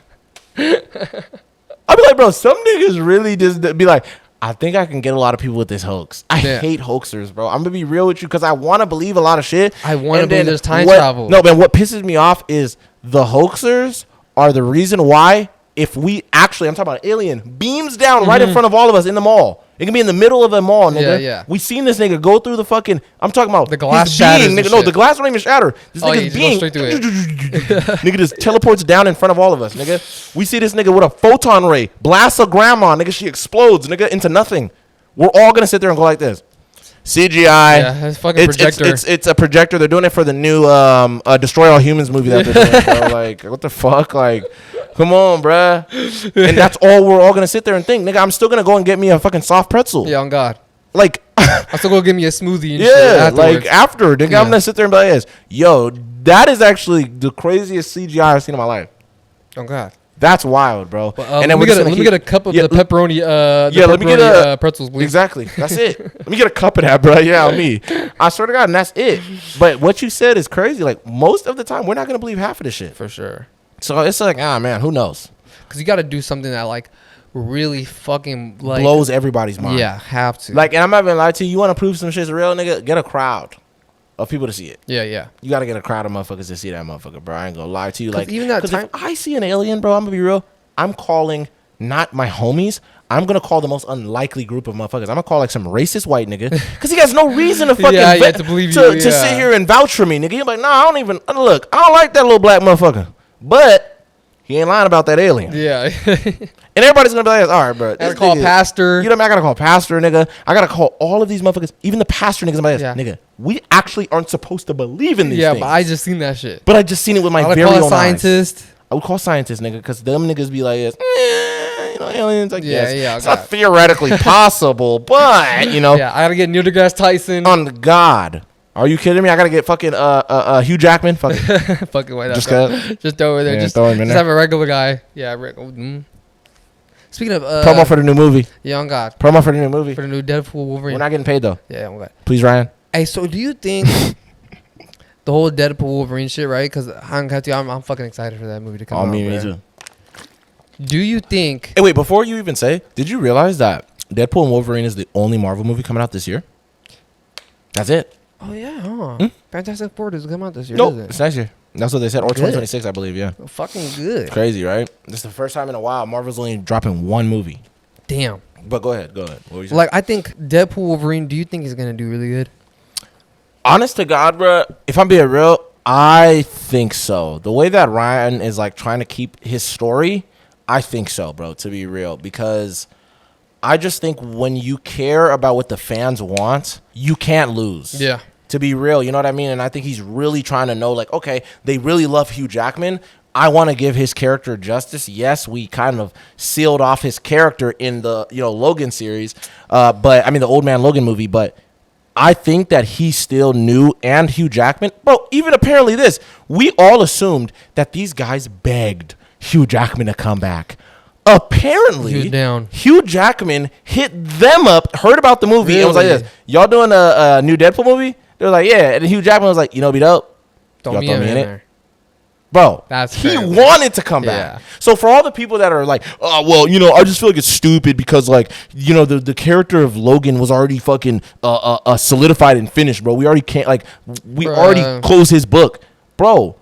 [SPEAKER 2] I'd be like, bro, some niggas really just be like, I think I can get a lot of people with this hoax. I hate hoaxers, bro. I'm going to be real with you because I want to believe a lot of shit.
[SPEAKER 1] I want to believe there's time travel.
[SPEAKER 2] No, man, what pisses me off is the hoaxers are the reason why, if we actually, I'm talking about an alien, beams down right in front of all of us in the mall. It can be in the middle of the mall, nigga.
[SPEAKER 1] Yeah.
[SPEAKER 2] We seen this nigga go through the fucking, I'm talking about
[SPEAKER 1] the glass shatters,
[SPEAKER 2] nigga. No, the glass don't even shatter. This nigga's being, nigga just teleports down in front of all of us, nigga. We see this nigga with a photon ray, blasts a grandma, nigga. She explodes, nigga, into nothing. We're all gonna sit there and go like this. CGI.
[SPEAKER 1] Yeah, it's fucking projector.
[SPEAKER 2] It's a projector. They're doing it for the new Destroy All Humans movie that they're doing, bro. Like, what the fuck? Like, come on, bruh. And that's all we're all gonna sit there and think, nigga. I'm still gonna go and get me a fucking soft pretzel.
[SPEAKER 1] Yeah, on God.
[SPEAKER 2] Like,
[SPEAKER 1] I'm still gonna give me a smoothie. And
[SPEAKER 2] yeah,
[SPEAKER 1] shit afterwards.
[SPEAKER 2] like after, nigga, I'm gonna sit there and be like, yo, that is actually the craziest CGI I've seen in my life.
[SPEAKER 1] Oh God.
[SPEAKER 2] That's wild, bro.
[SPEAKER 1] And then let me get a cup of the pepperoni.
[SPEAKER 2] Let me get a
[SPEAKER 1] pretzels, please.
[SPEAKER 2] Exactly. That's it. Let me get a cup of that, bro. Yeah, me. I swear to God, and that's it. But what you said is crazy. Like, most of the time, we're not gonna believe half of this shit.
[SPEAKER 1] For sure.
[SPEAKER 2] So it's like, man, who knows?
[SPEAKER 1] Because you got to do something that like really fucking like
[SPEAKER 2] blows everybody's mind.
[SPEAKER 1] Yeah, have to.
[SPEAKER 2] Like, and I'm not gonna lie to you. You want to prove some shit's real, nigga? Get a crowd of people to see it.
[SPEAKER 1] Yeah. You
[SPEAKER 2] got to get a crowd of motherfuckers to see that motherfucker, bro. I ain't gonna lie to you. Like,
[SPEAKER 1] even that time,
[SPEAKER 2] if I see an alien, bro, I'm gonna be real. I'm calling not my homies. I'm gonna call the most unlikely group of motherfuckers. I'm gonna call like some racist white nigga because he has no reason to fucking
[SPEAKER 1] to believe
[SPEAKER 2] to sit here and vouch for me, nigga. You're like, nah, I don't even look. I don't like that little black motherfucker, but he ain't lying about that alien.
[SPEAKER 1] Yeah.
[SPEAKER 2] And everybody's gonna be like, all right, bro.
[SPEAKER 1] I gotta call pastor.
[SPEAKER 2] You know what I mean? I gotta call pastor, nigga. I gotta call all of these motherfuckers, even the pastor niggas. Nigga, we actually aren't supposed to believe in these things.
[SPEAKER 1] Yeah, but I just seen that shit.
[SPEAKER 2] But I just seen it with my very own eyes. I would call a scientist. I would call scientists, nigga, because them niggas be like, you know, aliens. Like, it's not theoretically possible, but you know.
[SPEAKER 1] Yeah, I gotta get Neil deGrasse Tyson.
[SPEAKER 2] On God. Are you kidding me? I gotta get fucking Hugh Jackman.
[SPEAKER 1] Fucking white. Just throw it there. Just
[SPEAKER 2] throw him in there.
[SPEAKER 1] Have a regular guy. Yeah. Speaking of
[SPEAKER 2] promo for the new movie.
[SPEAKER 1] Yeah, on God.
[SPEAKER 2] Promo for the new movie.
[SPEAKER 1] For the new Deadpool Wolverine.
[SPEAKER 2] We're not getting paid though.
[SPEAKER 1] Yeah, on God.
[SPEAKER 2] Please, Ryan.
[SPEAKER 1] Hey, so do you think the whole Deadpool Wolverine shit, right? Because I'm fucking excited for that movie to come out.
[SPEAKER 2] Me too.
[SPEAKER 1] Do you think?
[SPEAKER 2] Hey, wait. Before you even say, did you realize that Deadpool and Wolverine is the only Marvel movie coming out this year? That's it.
[SPEAKER 1] Oh yeah, huh? Fantastic Four doesn't come out this year.
[SPEAKER 2] Nope, it's next year. That's what they said, or 2026, I believe. Yeah,
[SPEAKER 1] fucking good.
[SPEAKER 2] Crazy, right? This is the first time in a while Marvel's only dropping one movie.
[SPEAKER 1] Damn.
[SPEAKER 2] But go ahead. What were you saying?
[SPEAKER 1] Like, I think Deadpool Wolverine. Do you think he's gonna do really good?
[SPEAKER 2] Honest to God, bro. If I'm being real, I think so. The way that Ryan is like trying to keep his story, I think so, bro. To be real, because I just think when you care about what the fans want, you can't lose.
[SPEAKER 1] Yeah.
[SPEAKER 2] To be real, you know what I mean? And I think he's really trying to know, like, okay, they really love Hugh Jackman. I want to give his character justice. Yes, we kind of sealed off his character in the, Logan series. But I mean, the Old Man Logan movie. But I think that he still knew, and Hugh Jackman. Bro, even apparently this, we all assumed that these guys begged Hugh Jackman to come back. Apparently, Hugh Jackman hit them up, heard about the movie, and was like this, y'all doing a new Deadpool movie? They're like, yeah. And Hugh Jackman was like, you know, be dope.
[SPEAKER 1] Throw me in there.
[SPEAKER 2] Bro,
[SPEAKER 1] That's
[SPEAKER 2] he
[SPEAKER 1] crazy.
[SPEAKER 2] wanted to come back. So for all the people that are like, oh, well, you know, I just feel like it's stupid because, like, you know, the character of Logan was already fucking solidified and finished, bro. We already can't, like, we already closed his book. Bro,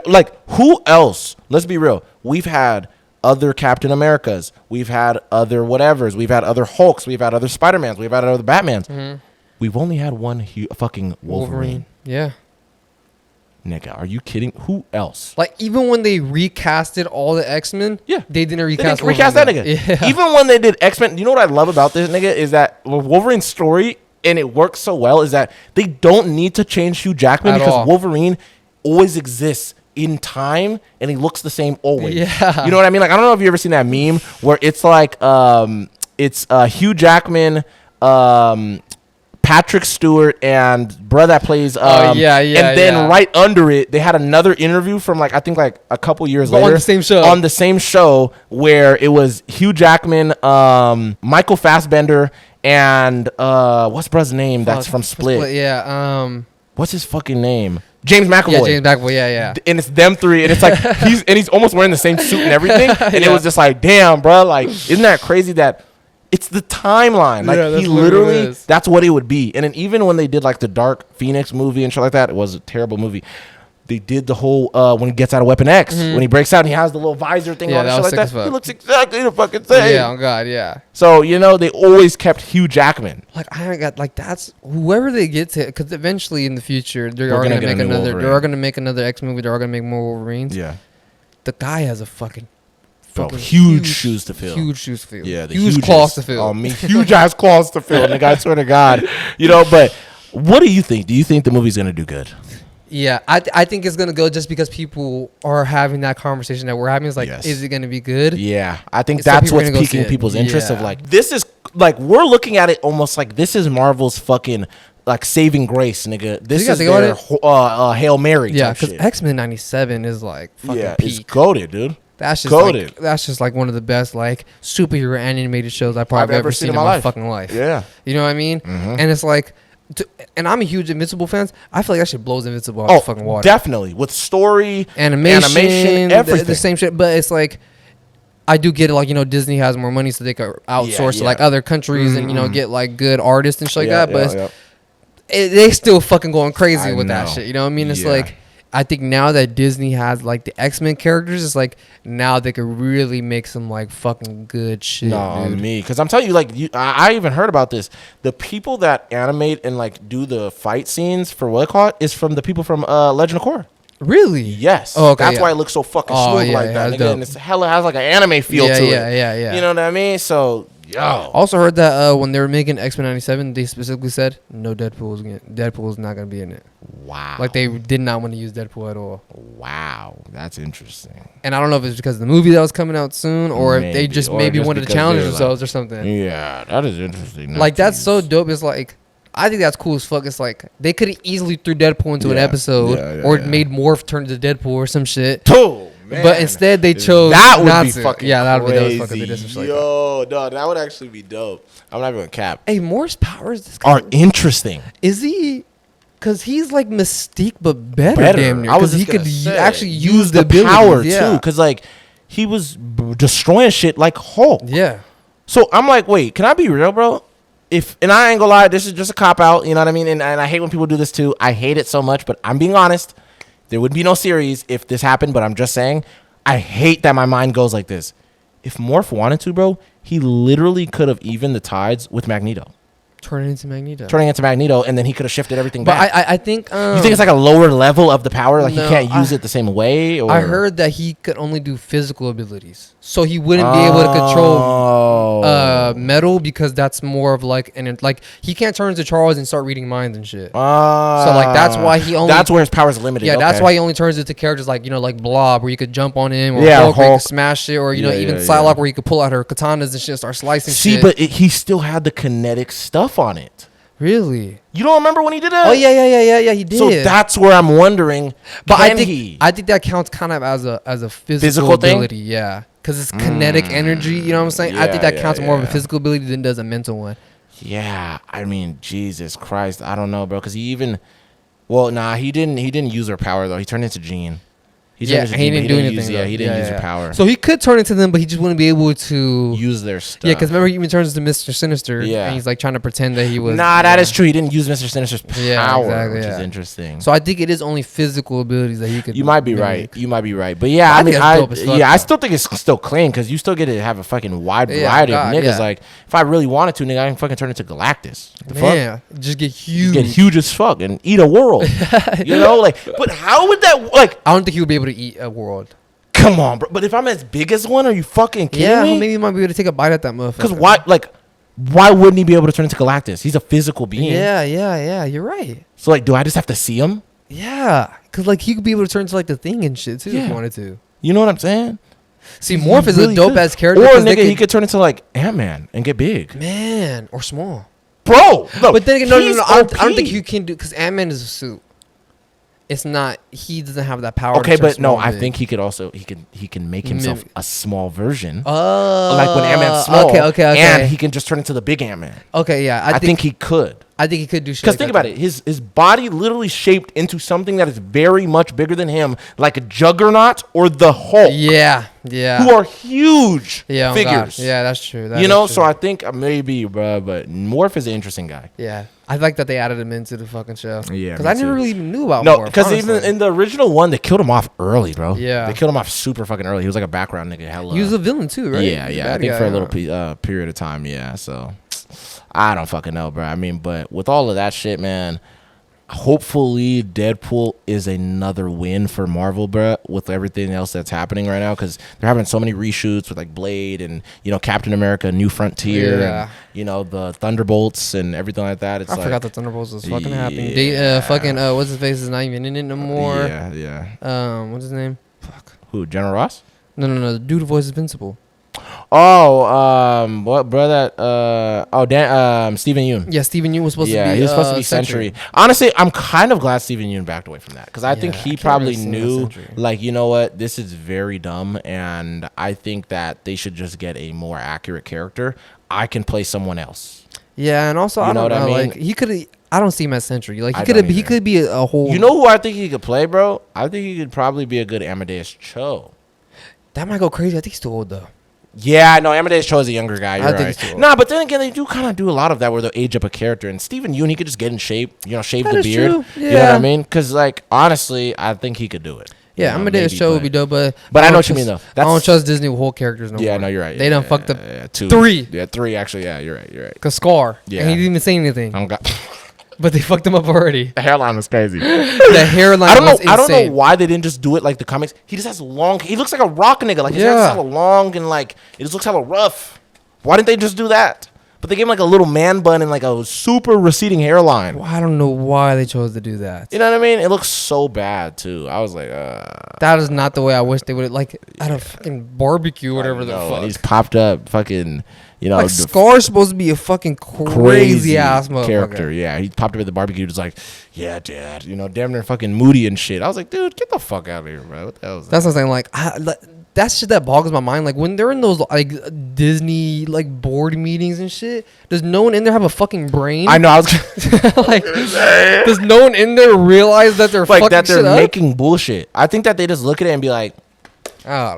[SPEAKER 2] like, who else? Let's be real. We've had other Captain Americas. We've had other whatevers. We've had other Hulks. We've had other Spider-Mans. We've had other Batmans. Mm-hmm. We've only had one fucking Wolverine.
[SPEAKER 1] Yeah.
[SPEAKER 2] Nigga, are you kidding? Who else?
[SPEAKER 1] Like, even when they recasted all the X-Men, they didn't recast
[SPEAKER 2] that nigga. Yeah. Even when they did X-Men, you know what I love about this nigga is that Wolverine's story, and it works so well, is that they don't need to change Hugh Jackman because Wolverine always exists in time, and he looks the same always.
[SPEAKER 1] Yeah.
[SPEAKER 2] You know what I mean? Like, I don't know if you ever seen that meme where it's like, it's Hugh Jackman, Patrick Stewart, and brother that plays and then right under it they had another interview from like I think like a couple years later on the same show where it was Hugh Jackman, Michael Fassbender, and what's brother's name that's from Split? What's his fucking name? James McAvoy.
[SPEAKER 1] Yeah, James McAvoy. Yeah.
[SPEAKER 2] And it's them three, and it's like he's almost wearing the same suit and everything, and it was just like, damn, bro, like, isn't that crazy that it's the timeline? Like, he literally, that's what it would be. And then even when they did like the Dark Phoenix movie and shit like that, it was a terrible movie. They did the whole when he gets out of Weapon X, when he breaks out and he has the little visor thing on and shit like that. He looks exactly the fucking same.
[SPEAKER 1] Yeah, oh god, yeah.
[SPEAKER 2] So, you know, they always kept Hugh Jackman.
[SPEAKER 1] Like, I haven't got, like, that's whoever they get to, because eventually in the future they are gonna make another. They are gonna make another X movie. They are gonna make more Wolverines.
[SPEAKER 2] Yeah.
[SPEAKER 1] The guy has a fucking
[SPEAKER 2] huge shoes to fill.
[SPEAKER 1] Huge shoes to fill.
[SPEAKER 2] Yeah, the
[SPEAKER 1] huge claws to fill.
[SPEAKER 2] Oh, me, huge ass claws to fill. Nigga, I swear to God. You know, but what do you think? Do you think the movie's gonna do good?
[SPEAKER 1] Yeah, I think it's gonna go just because people are having that conversation that we're having. Is like, is it gonna be good?
[SPEAKER 2] Yeah, I think that's what's piquing people's interest. Of like, this is like, we're looking at it almost like this is Marvel's fucking like saving grace, nigga. This is their Hail Mary.
[SPEAKER 1] Yeah, because X-Men '97 is like fucking peak.
[SPEAKER 2] It's goated, dude.
[SPEAKER 1] That's just like, that's just like one of the best like superhero animated shows I've ever seen in my fucking life.
[SPEAKER 2] Yeah,
[SPEAKER 1] you know what I mean? Mm-hmm. And it's like, and I'm a huge Invincible fan. I feel like that shit blows Invincible out the fucking water.
[SPEAKER 2] Definitely, with story,
[SPEAKER 1] animation,
[SPEAKER 2] everything,
[SPEAKER 1] the same shit. But it's like, I do get it. Like, you know, Disney has more money, so they could outsource to like other countries and, you know, get like good artists and shit like that. But they still fucking going crazy with that shit. You know what I mean? It's like, I think now that Disney has like the X-Men characters, it's like now they could really make some like fucking good shit.
[SPEAKER 2] Because I'm telling you, like, I even heard about this. The people that animate and like do the fight scenes for what they call it is from the people from Legend of Korra.
[SPEAKER 1] Really?
[SPEAKER 2] Yes. Oh, okay. That's why it looks so fucking smooth like that. Nigga. And it's hella has like an anime feel to it.
[SPEAKER 1] Yeah.
[SPEAKER 2] You know what I mean? So. Yo.
[SPEAKER 1] Also heard that when they were making X-Men '97, they specifically said no Deadpool is not gonna be in it.
[SPEAKER 2] Wow.
[SPEAKER 1] Like, they did not want to use Deadpool at all.
[SPEAKER 2] Wow, that's interesting.
[SPEAKER 1] And I don't know if it's because of the movie that was coming out soon, or if they just maybe wanted to challenge themselves or something.
[SPEAKER 2] Yeah, that is interesting.
[SPEAKER 1] Like, that's so dope. It's like, I think that's cool as fuck. It's like they could have easily threw Deadpool into an episode or made Morph turn into Deadpool or some shit.
[SPEAKER 2] Man.
[SPEAKER 1] But instead they chose
[SPEAKER 2] that would be fucking
[SPEAKER 1] that would
[SPEAKER 2] crazy.
[SPEAKER 1] be fucking crazy.
[SPEAKER 2] Yo, no, that would actually be dope. I'm not even gonna cap.
[SPEAKER 1] Hey, Morph's powers
[SPEAKER 2] are interesting.
[SPEAKER 1] Is he? Because he's like Mystique, but better. Damn near. Because he could actually use the
[SPEAKER 2] power too. Because like he was destroying shit like Hulk.
[SPEAKER 1] Yeah.
[SPEAKER 2] So I'm like, wait, can I be real, bro? And I ain't gonna lie, this is just a cop out. You know what I mean? And I hate when people do this too. I hate it so much, but I'm being honest. There would be no series if this happened, but I'm just saying, I hate that my mind goes like this. If Morph wanted to, bro, he literally could have evened the tides with Magneto.
[SPEAKER 1] Turning into
[SPEAKER 2] Magneto, and then he could have shifted everything back.
[SPEAKER 1] But I think...
[SPEAKER 2] you think it's like a lower level of the power? Like, he can't use it the same way? Or?
[SPEAKER 1] I heard that he could only do physical abilities. So he wouldn't be able to control metal, because that's more of like... like, he can't turn into Charles and start reading minds and shit. So, like, that's why he only...
[SPEAKER 2] That's where his power's limited.
[SPEAKER 1] Yeah, that's why he only turns into characters like, you know, like Blob, where you could jump on him, or Hulk, where you could smash it, or, you know, even Psylocke, where you could pull out her katanas and shit and start slicing shit.
[SPEAKER 2] See, but he still had the kinetic stuff on it.
[SPEAKER 1] Really?
[SPEAKER 2] You don't remember when he did that?
[SPEAKER 1] Oh yeah, he did.
[SPEAKER 2] So that's where I'm wondering.
[SPEAKER 1] But I think that counts kind of as a physical ability,
[SPEAKER 2] thing?
[SPEAKER 1] Yeah, because it's kinetic energy. You know what I'm saying? I think that counts more of a physical ability than does a mental one.
[SPEAKER 2] Yeah, I mean, Jesus Christ, I don't know, bro, because he didn't use her power though. He turned into Jean.
[SPEAKER 1] He didn't do anything.
[SPEAKER 2] He didn't use her power.
[SPEAKER 1] So he could turn into them, but he just wouldn't be able to
[SPEAKER 2] use their stuff.
[SPEAKER 1] Yeah, because remember he even turns into Mr. Sinister. Yeah, and he's like trying to pretend that he was.
[SPEAKER 2] Nah, that is true. He didn't use Mr. Sinister's power, which is interesting.
[SPEAKER 1] So I think it is only physical abilities that he could.
[SPEAKER 2] You might be right. But yeah, I still think it's still clean because you still get to have a fucking wide variety of niggas. Yeah. Like if I really wanted to, nigga, I can fucking turn into Galactus.
[SPEAKER 1] Yeah, just get huge.
[SPEAKER 2] Get huge as fuck and eat a world. You know, like, but how would that like?
[SPEAKER 1] I don't think he would be able to eat a world.
[SPEAKER 2] Come on, bro. But if I'm as big as one, are you fucking kidding me?
[SPEAKER 1] Yeah, maybe he might be able to take a bite at that motherfucker.
[SPEAKER 2] Because why wouldn't he be able to turn into Galactus? He's a physical being.
[SPEAKER 1] Yeah. You're right.
[SPEAKER 2] So, like, do I just have to see him?
[SPEAKER 1] Yeah. Because, like, he could be able to turn into, like, the Thing and shit, too, if he wanted to.
[SPEAKER 2] You know what I'm saying?
[SPEAKER 1] See, Morph is a dope-ass character.
[SPEAKER 2] Or, nigga, he could turn into, like, Ant-Man and get big.
[SPEAKER 1] Man. Or small.
[SPEAKER 2] Bro. No,
[SPEAKER 1] but then again, no. I don't think you can do... Because Ant-Man is a suit. It's not. He doesn't have that power.
[SPEAKER 2] Okay, but no, I think he could also. He can make himself a small version. Oh, like when Ant-Man's small. Okay. And he can just turn into the big Ant-Man.
[SPEAKER 1] Okay, yeah.
[SPEAKER 2] I think he could.
[SPEAKER 1] I think he could do shit.
[SPEAKER 2] Because think about it, his body literally shaped into something that is very much bigger than him, like a Juggernaut or the Hulk.
[SPEAKER 1] Yeah. Who
[SPEAKER 2] are huge figures.
[SPEAKER 1] Yeah, that's true.
[SPEAKER 2] So I think maybe, bro, but Morph is an interesting guy.
[SPEAKER 1] Yeah. I like that they added him into the fucking show.
[SPEAKER 2] Yeah.
[SPEAKER 1] Because I never really even knew about Morph. No,
[SPEAKER 2] because even in the original one, they killed him off early, bro.
[SPEAKER 1] Yeah.
[SPEAKER 2] They killed him off super fucking early. He was like a background nigga. Hella.
[SPEAKER 1] He was a villain too, right?
[SPEAKER 2] Yeah. I think for a little period of time, yeah. So I don't fucking know, bro. I mean, but with all of that shit, man, hopefully Deadpool is another win for Marvel, bro, with everything else that's happening right now, because they're having so many reshoots with like Blade and, you know, Captain America New Frontier and, you know, the Thunderbolts and everything like that.
[SPEAKER 1] I forgot the Thunderbolts was fucking happening. What's his face is not even in it no more. What's his name? Fuck.
[SPEAKER 2] Who, General Ross?
[SPEAKER 1] No, the dude who voices Invincible.
[SPEAKER 2] What brother? Steven Yeun.
[SPEAKER 1] Yeah, Steven Yeun was supposed to be.
[SPEAKER 2] Yeah, he was supposed to be Sentry. Honestly, I'm kind of glad Steven Yeun backed away from that, because I think he probably knew, like, you know what, this is very dumb, and I think that they should just get a more accurate character. I can play someone else.
[SPEAKER 1] Yeah, and also
[SPEAKER 2] I don't know.
[SPEAKER 1] Like he could. I don't see him as Sentry. Like he could be a whole.
[SPEAKER 2] You know who I think he could play, bro? I think he could probably be a good Amadeus Cho.
[SPEAKER 1] That might go crazy. I think he's too old though.
[SPEAKER 2] Yeah, no, Amadeus Cho is a younger guy. You're right. Nah, but then again, they do kind of do a lot of that where they'll age up a character. And Steven Yeun, he could just get in shape, you know, shave the beard. True. Yeah. You know what I mean? Because, like, honestly, I think he could do it.
[SPEAKER 1] Yeah, Amadeus Cho would be dope, but
[SPEAKER 2] I know what you mean, though.
[SPEAKER 1] I don't trust Disney with whole characters no more.
[SPEAKER 2] Yeah, no, you're right.
[SPEAKER 1] They done fucked up
[SPEAKER 2] 3. Yeah, 3, actually. Yeah, you're right.
[SPEAKER 1] Because Scar. Yeah. And he didn't even say anything. But they fucked him up already.
[SPEAKER 2] The hairline was crazy.
[SPEAKER 1] The hairline was insane.
[SPEAKER 2] I don't know why they didn't just do it like the comics. He just has long. He looks like a rock nigga. Like his hair is hella long and like it just looks hella rough. Why didn't they just do that? But they gave him like a little man bun and like a super receding hairline.
[SPEAKER 1] Well, I don't know why they chose to do that.
[SPEAKER 2] You know what I mean? It looks so bad too. I was like,
[SPEAKER 1] that is not the way I wish they would. Like at a fucking barbecue or whatever the fuck.
[SPEAKER 2] He's popped up fucking. You know,
[SPEAKER 1] like Scar's supposed to be a fucking crazy ass
[SPEAKER 2] character. Yeah, he popped up at the barbecue. Just like, yeah, dad. You know, damn near fucking moody and shit. I was like, dude, get the fuck out of here, bro. What the hell is that?
[SPEAKER 1] That's what I'm saying. Like, that's shit that boggles my mind. Like when they're in those like Disney like board meetings and shit, does no one in there have a fucking brain?
[SPEAKER 2] I know. I was
[SPEAKER 1] like, does no one in there realize that they're
[SPEAKER 2] like
[SPEAKER 1] fucking
[SPEAKER 2] that they're making bullshit? I think that they just look at it and be like,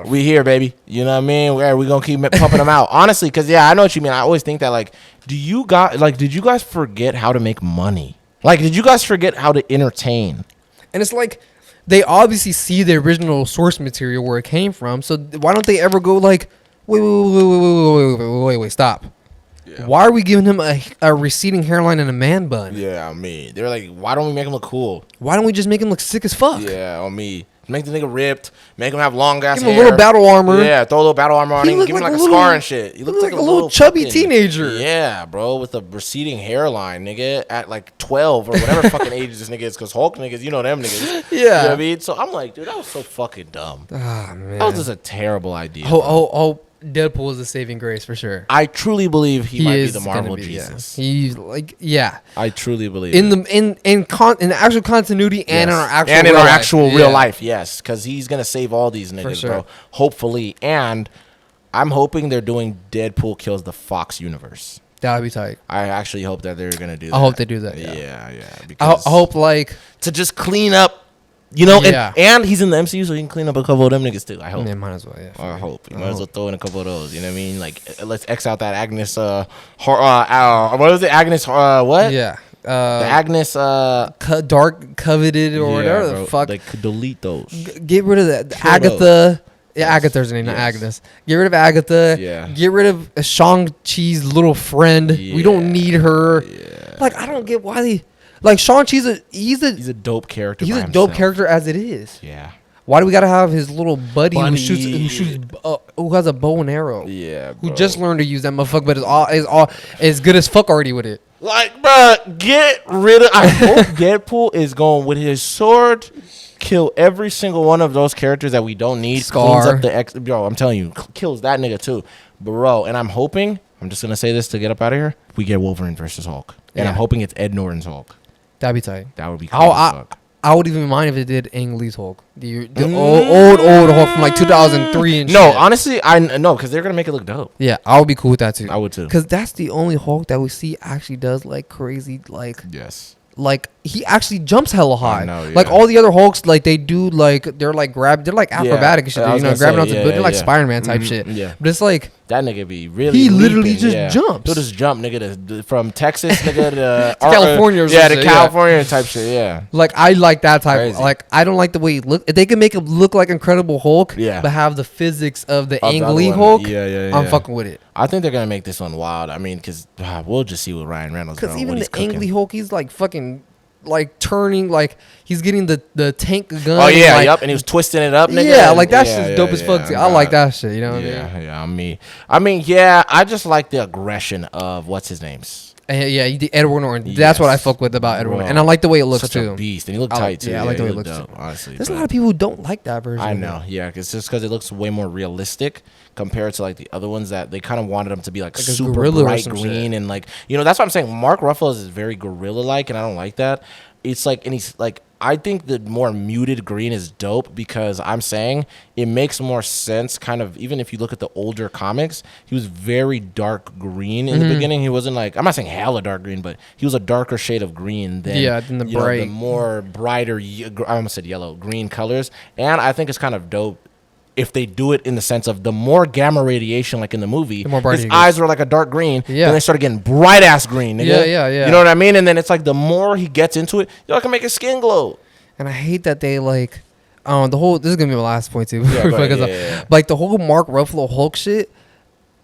[SPEAKER 2] we here, baby. You know what I mean? We gonna keep pumping them out. Honestly, because I know what you mean. I always think that, like, did you guys forget how to make money? Like, did you guys forget how to entertain?
[SPEAKER 1] And it's like they obviously see the original source material where it came from. So why don't they ever go like, wait, stop. Yeah. Why are we giving him a receding hairline and a man bun?
[SPEAKER 2] Yeah, on me. They're like, why don't we make him look cool?
[SPEAKER 1] Why don't we just make him look sick as fuck?
[SPEAKER 2] Yeah, on me. Make the nigga ripped. Make him have long ass hair.
[SPEAKER 1] Give him a little battle armor.
[SPEAKER 2] Yeah, throw a little battle armor on him. Give him like a scar and shit. He looks like a little
[SPEAKER 1] chubby teenager.
[SPEAKER 2] Yeah, bro, with a receding hairline, nigga, at like 12 or whatever fucking age this nigga is. Because Hulk niggas, you know them niggas.
[SPEAKER 1] Yeah.
[SPEAKER 2] You know what I mean? So I'm like, dude, that was so fucking dumb.
[SPEAKER 1] Ah, man.
[SPEAKER 2] That was just a terrible idea.
[SPEAKER 1] Deadpool is a saving grace for sure.
[SPEAKER 2] I truly believe he might be the Marvel Jesus.
[SPEAKER 1] Yeah. He's like, I truly believe
[SPEAKER 2] in
[SPEAKER 1] the actual continuity and in our
[SPEAKER 2] actual real life. Yes, because he's gonna save all these niggas, bro. Hopefully, and I'm hoping they're doing Deadpool kills the Fox universe.
[SPEAKER 1] That would be tight.
[SPEAKER 2] I actually hope that they're gonna do that.
[SPEAKER 1] I hope they do that.
[SPEAKER 2] Yeah.
[SPEAKER 1] I hope like
[SPEAKER 2] to just clean up, and he's in the MCU, so he can clean up a couple of them niggas too. I hope.
[SPEAKER 1] Yeah, might as well. Yeah.
[SPEAKER 2] I hope. You might as well throw in a couple of those. You know what I mean? Like, let's X out that Agnes. What was it? Agnes. What?
[SPEAKER 1] Yeah.
[SPEAKER 2] The Agnes.
[SPEAKER 1] Dark coveted or whatever the fuck.
[SPEAKER 2] Like, delete those.
[SPEAKER 1] Get rid of that. Agatha. Those. Yeah, yes. Agatha's her name, not Agnes. Get rid of Agatha.
[SPEAKER 2] Yeah.
[SPEAKER 1] Get rid of Shang-Chi's little friend. Yeah. We don't need her. Yeah. Like, I don't get why they... Like, Shang-Chi's he's a
[SPEAKER 2] dope character.
[SPEAKER 1] He's a dope character as it is.
[SPEAKER 2] Yeah.
[SPEAKER 1] Why do we gotta have his little buddy who has a bow and arrow?
[SPEAKER 2] Yeah,
[SPEAKER 1] bro. Who just learned to use that motherfucker, but is good as fuck already with it.
[SPEAKER 2] Like, bro, get rid of... I hope Deadpool is going with his sword... Kill every single one of those characters that we don't need.
[SPEAKER 1] Scar.
[SPEAKER 2] Cleans up bro, I'm telling you, kills that nigga too, bro. And I'm hoping, I'm just gonna say this to get up out of here. We get Wolverine versus Hulk, and I'm hoping it's Ed Norton's Hulk.
[SPEAKER 1] That'd be tight.
[SPEAKER 2] That would be cool.
[SPEAKER 1] I would even mind if it did Ang Lee's Hulk, the old Hulk from like 2003 and shit.
[SPEAKER 2] No, honestly, I know because they're gonna make it look dope.
[SPEAKER 1] Yeah, I would be cool with that too.
[SPEAKER 2] I would too,
[SPEAKER 1] because that's the only Hulk that we see actually does like crazy
[SPEAKER 2] yes.
[SPEAKER 1] Like he actually jumps hella high.
[SPEAKER 2] I know, yeah.
[SPEAKER 1] Like all the other Hulks, like they do, like they're like acrobatic and shit. Grabbing onto the they're like Spider-Man type shit.
[SPEAKER 2] Yeah,
[SPEAKER 1] but it's like
[SPEAKER 2] that nigga be really.
[SPEAKER 1] He literally just jumps.
[SPEAKER 2] He'll just jump, nigga, from Texas, nigga, to
[SPEAKER 1] California.
[SPEAKER 2] To California type shit. Yeah.
[SPEAKER 1] Like I like that type. Like I don't like the way he look. If they can make him look like Incredible Hulk, but have the physics of the Ang Lee Hulk, I'm fucking with it.
[SPEAKER 2] I think they're gonna make this one wild. I mean, because we'll just see what Ryan Reynolds does.
[SPEAKER 1] Because even the Ang Lee Hulk, he's like fucking. Like turning, like he's getting the tank gun.
[SPEAKER 2] Oh yeah, and he was twisting it up, nigga.
[SPEAKER 1] Yeah, like that shit's dope as fuck. I like that shit. You know what I mean?
[SPEAKER 2] Yeah, I mean, I just like the aggression of what's his name's.
[SPEAKER 1] Yeah, Edward Norton. That's what I fuck with about Edward Norton, and I like the way it looks
[SPEAKER 2] such
[SPEAKER 1] too.
[SPEAKER 2] A beast, and he looked tight too.
[SPEAKER 1] Yeah, I like the way it looks
[SPEAKER 2] dope,
[SPEAKER 1] too.
[SPEAKER 2] Honestly,
[SPEAKER 1] there's a lot of people who don't like that version.
[SPEAKER 2] I know, it's just because it looks way more realistic compared to like the other ones that they kind of wanted them to be like super bright green and like that's what I'm saying. Mark Ruffalo is very gorilla-like, and I don't like that. It's like, and he's like, I think the more muted green is dope because I'm saying it makes more sense. Kind of, even if you look at the older comics, he was very dark green in the beginning. He wasn't like, I'm not saying hella dark green, but he was a darker shade of green than
[SPEAKER 1] the bright,
[SPEAKER 2] the more brighter. I almost said yellow, green colors, and I think it's kind of dope. If they do it in the sense of the more gamma radiation, like in the movie, his eyes were like a dark green. Yeah. Then they started getting bright ass green. Nigga.
[SPEAKER 1] Yeah.
[SPEAKER 2] You know what I mean? And then it's like the more he gets into it, y'all can make his skin glow.
[SPEAKER 1] And I hate that they like, the whole. This is gonna be my last point too. Like the whole Mark Ruffalo Hulk shit.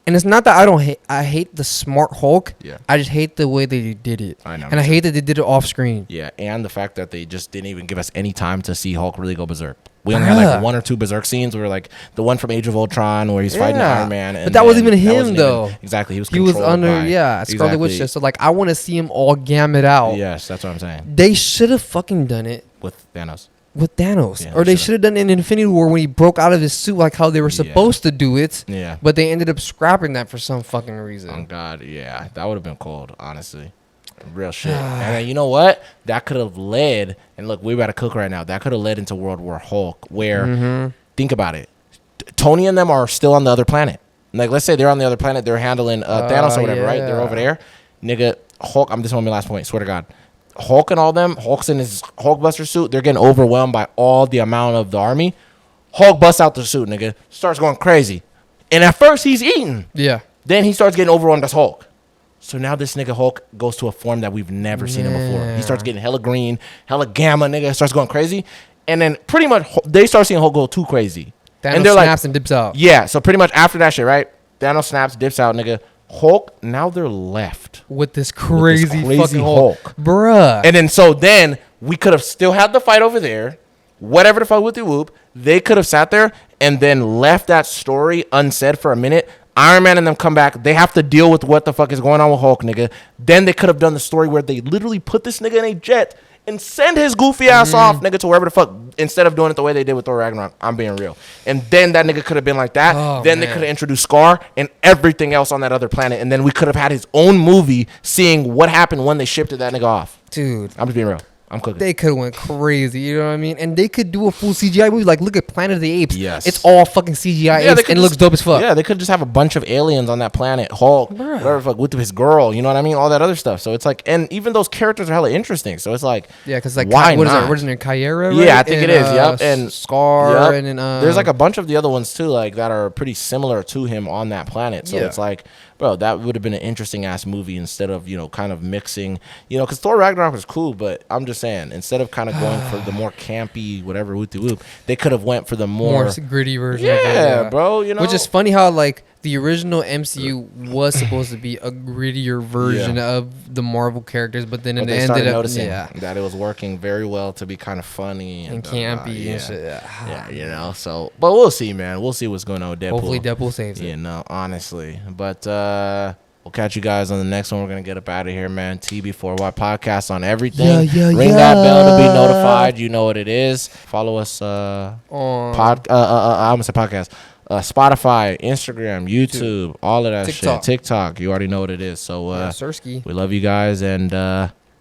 [SPEAKER 1] And it's not that I don't hate. I hate the smart Hulk.
[SPEAKER 2] Yeah.
[SPEAKER 1] I just hate the way they did it.
[SPEAKER 2] I know.
[SPEAKER 1] And I hate that they did it off screen.
[SPEAKER 2] Yeah, and the fact that they just didn't even give us any time to see Hulk really go berserk. We only had like one or two berserk scenes where like the one from Age of Ultron where he's fighting Iron Man.
[SPEAKER 1] But that wasn't even him though.
[SPEAKER 2] Exactly.
[SPEAKER 1] He was under Scarlet Witch. So like I want to see him all gammed out.
[SPEAKER 2] Yes, that's what I'm saying.
[SPEAKER 1] They should have fucking done it
[SPEAKER 2] with Thanos.
[SPEAKER 1] Yeah, or they should have done it in Infinity War when he broke out of his suit, like how they were supposed to do it.
[SPEAKER 2] Yeah.
[SPEAKER 1] But they ended up scrapping that for some fucking reason.
[SPEAKER 2] Oh God, yeah, that would have been cold, honestly. Real shit. And then you know what? That could have led, and look, we about to cook right now. That could have led into World War Hulk, where think about it, Tony and them are still on the other planet. Like, let's say they're on the other planet, they're handling Thanos or whatever, right? They're over there, nigga. Hulk. This one my last point. Swear to God. Hulk and all them, Hulk's in his Hulkbuster suit, they're getting overwhelmed by all the amount of the army. Hulk busts out the suit, nigga, starts going crazy. And at first, he's eating.
[SPEAKER 1] Yeah.
[SPEAKER 2] Then he starts getting overwhelmed as Hulk. So now this nigga Hulk goes to a form that we've never seen him before. He starts getting hella green, hella gamma, nigga, starts going crazy. And then pretty much, they start seeing Hulk go too crazy.
[SPEAKER 1] Thanos snaps and dips out.
[SPEAKER 2] Yeah, so pretty much after that shit, right? Thanos snaps, dips out, nigga. Hulk, now they're left
[SPEAKER 1] with this crazy fucking Hulk. Bruh.
[SPEAKER 2] And then we could have still had the fight over there, whatever the fuck with the whoop. They could have sat there and then left that story unsaid for a minute. Iron Man and them come back. They have to deal with what the fuck is going on with Hulk, nigga. Then they could have done the story where they literally put this nigga in a jet and send his goofy ass off, nigga, to wherever the fuck, instead of doing it the way they did with Thor Ragnarok. I'm being real. And then that nigga could have been like that. Then they could have introduced Scar and everything else on that other planet. And then we could have had his own movie seeing what happened when they shipped that nigga off.
[SPEAKER 1] Dude.
[SPEAKER 2] I'm just being real. I'm cooking.
[SPEAKER 1] They could have went crazy, you know what I mean? And they could do a full CGI movie. Like, look at Planet of the Apes.
[SPEAKER 2] Yes.
[SPEAKER 1] It's all fucking CGI apes, and it looks dope as fuck.
[SPEAKER 2] Yeah, they could just have a bunch of aliens on that planet. Hulk, whatever, fuck, with his girl, you know what I mean? All that other stuff. So it's like, and even those characters are hella interesting. So it's like,
[SPEAKER 1] yeah, because like,
[SPEAKER 2] why
[SPEAKER 1] what
[SPEAKER 2] not?
[SPEAKER 1] is that? What is it? Kyra, right?
[SPEAKER 2] Yeah, I think it is. Yep. And
[SPEAKER 1] Scar, and then
[SPEAKER 2] there's like a bunch of the other ones too, like that are pretty similar to him on that planet. So it's like, bro, that would have been an interesting ass movie instead of, you know, kind of mixing, you know, because Thor Ragnarok was cool, but I'm just saying, instead of kind of going for the more campy whatever whoop, they could have went for the more
[SPEAKER 1] gritty version.
[SPEAKER 2] Yeah, bro, you know,
[SPEAKER 1] which is funny how like the original MCU was supposed to be a grittier version of the Marvel characters, but then it ended up
[SPEAKER 2] noticing that it was working very well to be kind of funny and
[SPEAKER 1] campy and shit.
[SPEAKER 2] Yeah, you know. So, but we'll see, man. We'll see what's going on with Deadpool.
[SPEAKER 1] Hopefully, Deadpool saves it.
[SPEAKER 2] You know, honestly, but we'll catch you guys on the next one. We're gonna get up out of here, man. TB4Y podcast on everything. Ring that bell to be notified. You know what it is. Follow us on I almost said podcast. Spotify, Instagram, YouTube, all of that shit. TikTok. You already know what it is. So we love you guys and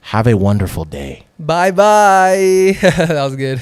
[SPEAKER 2] have a wonderful day.
[SPEAKER 1] Bye. That was good.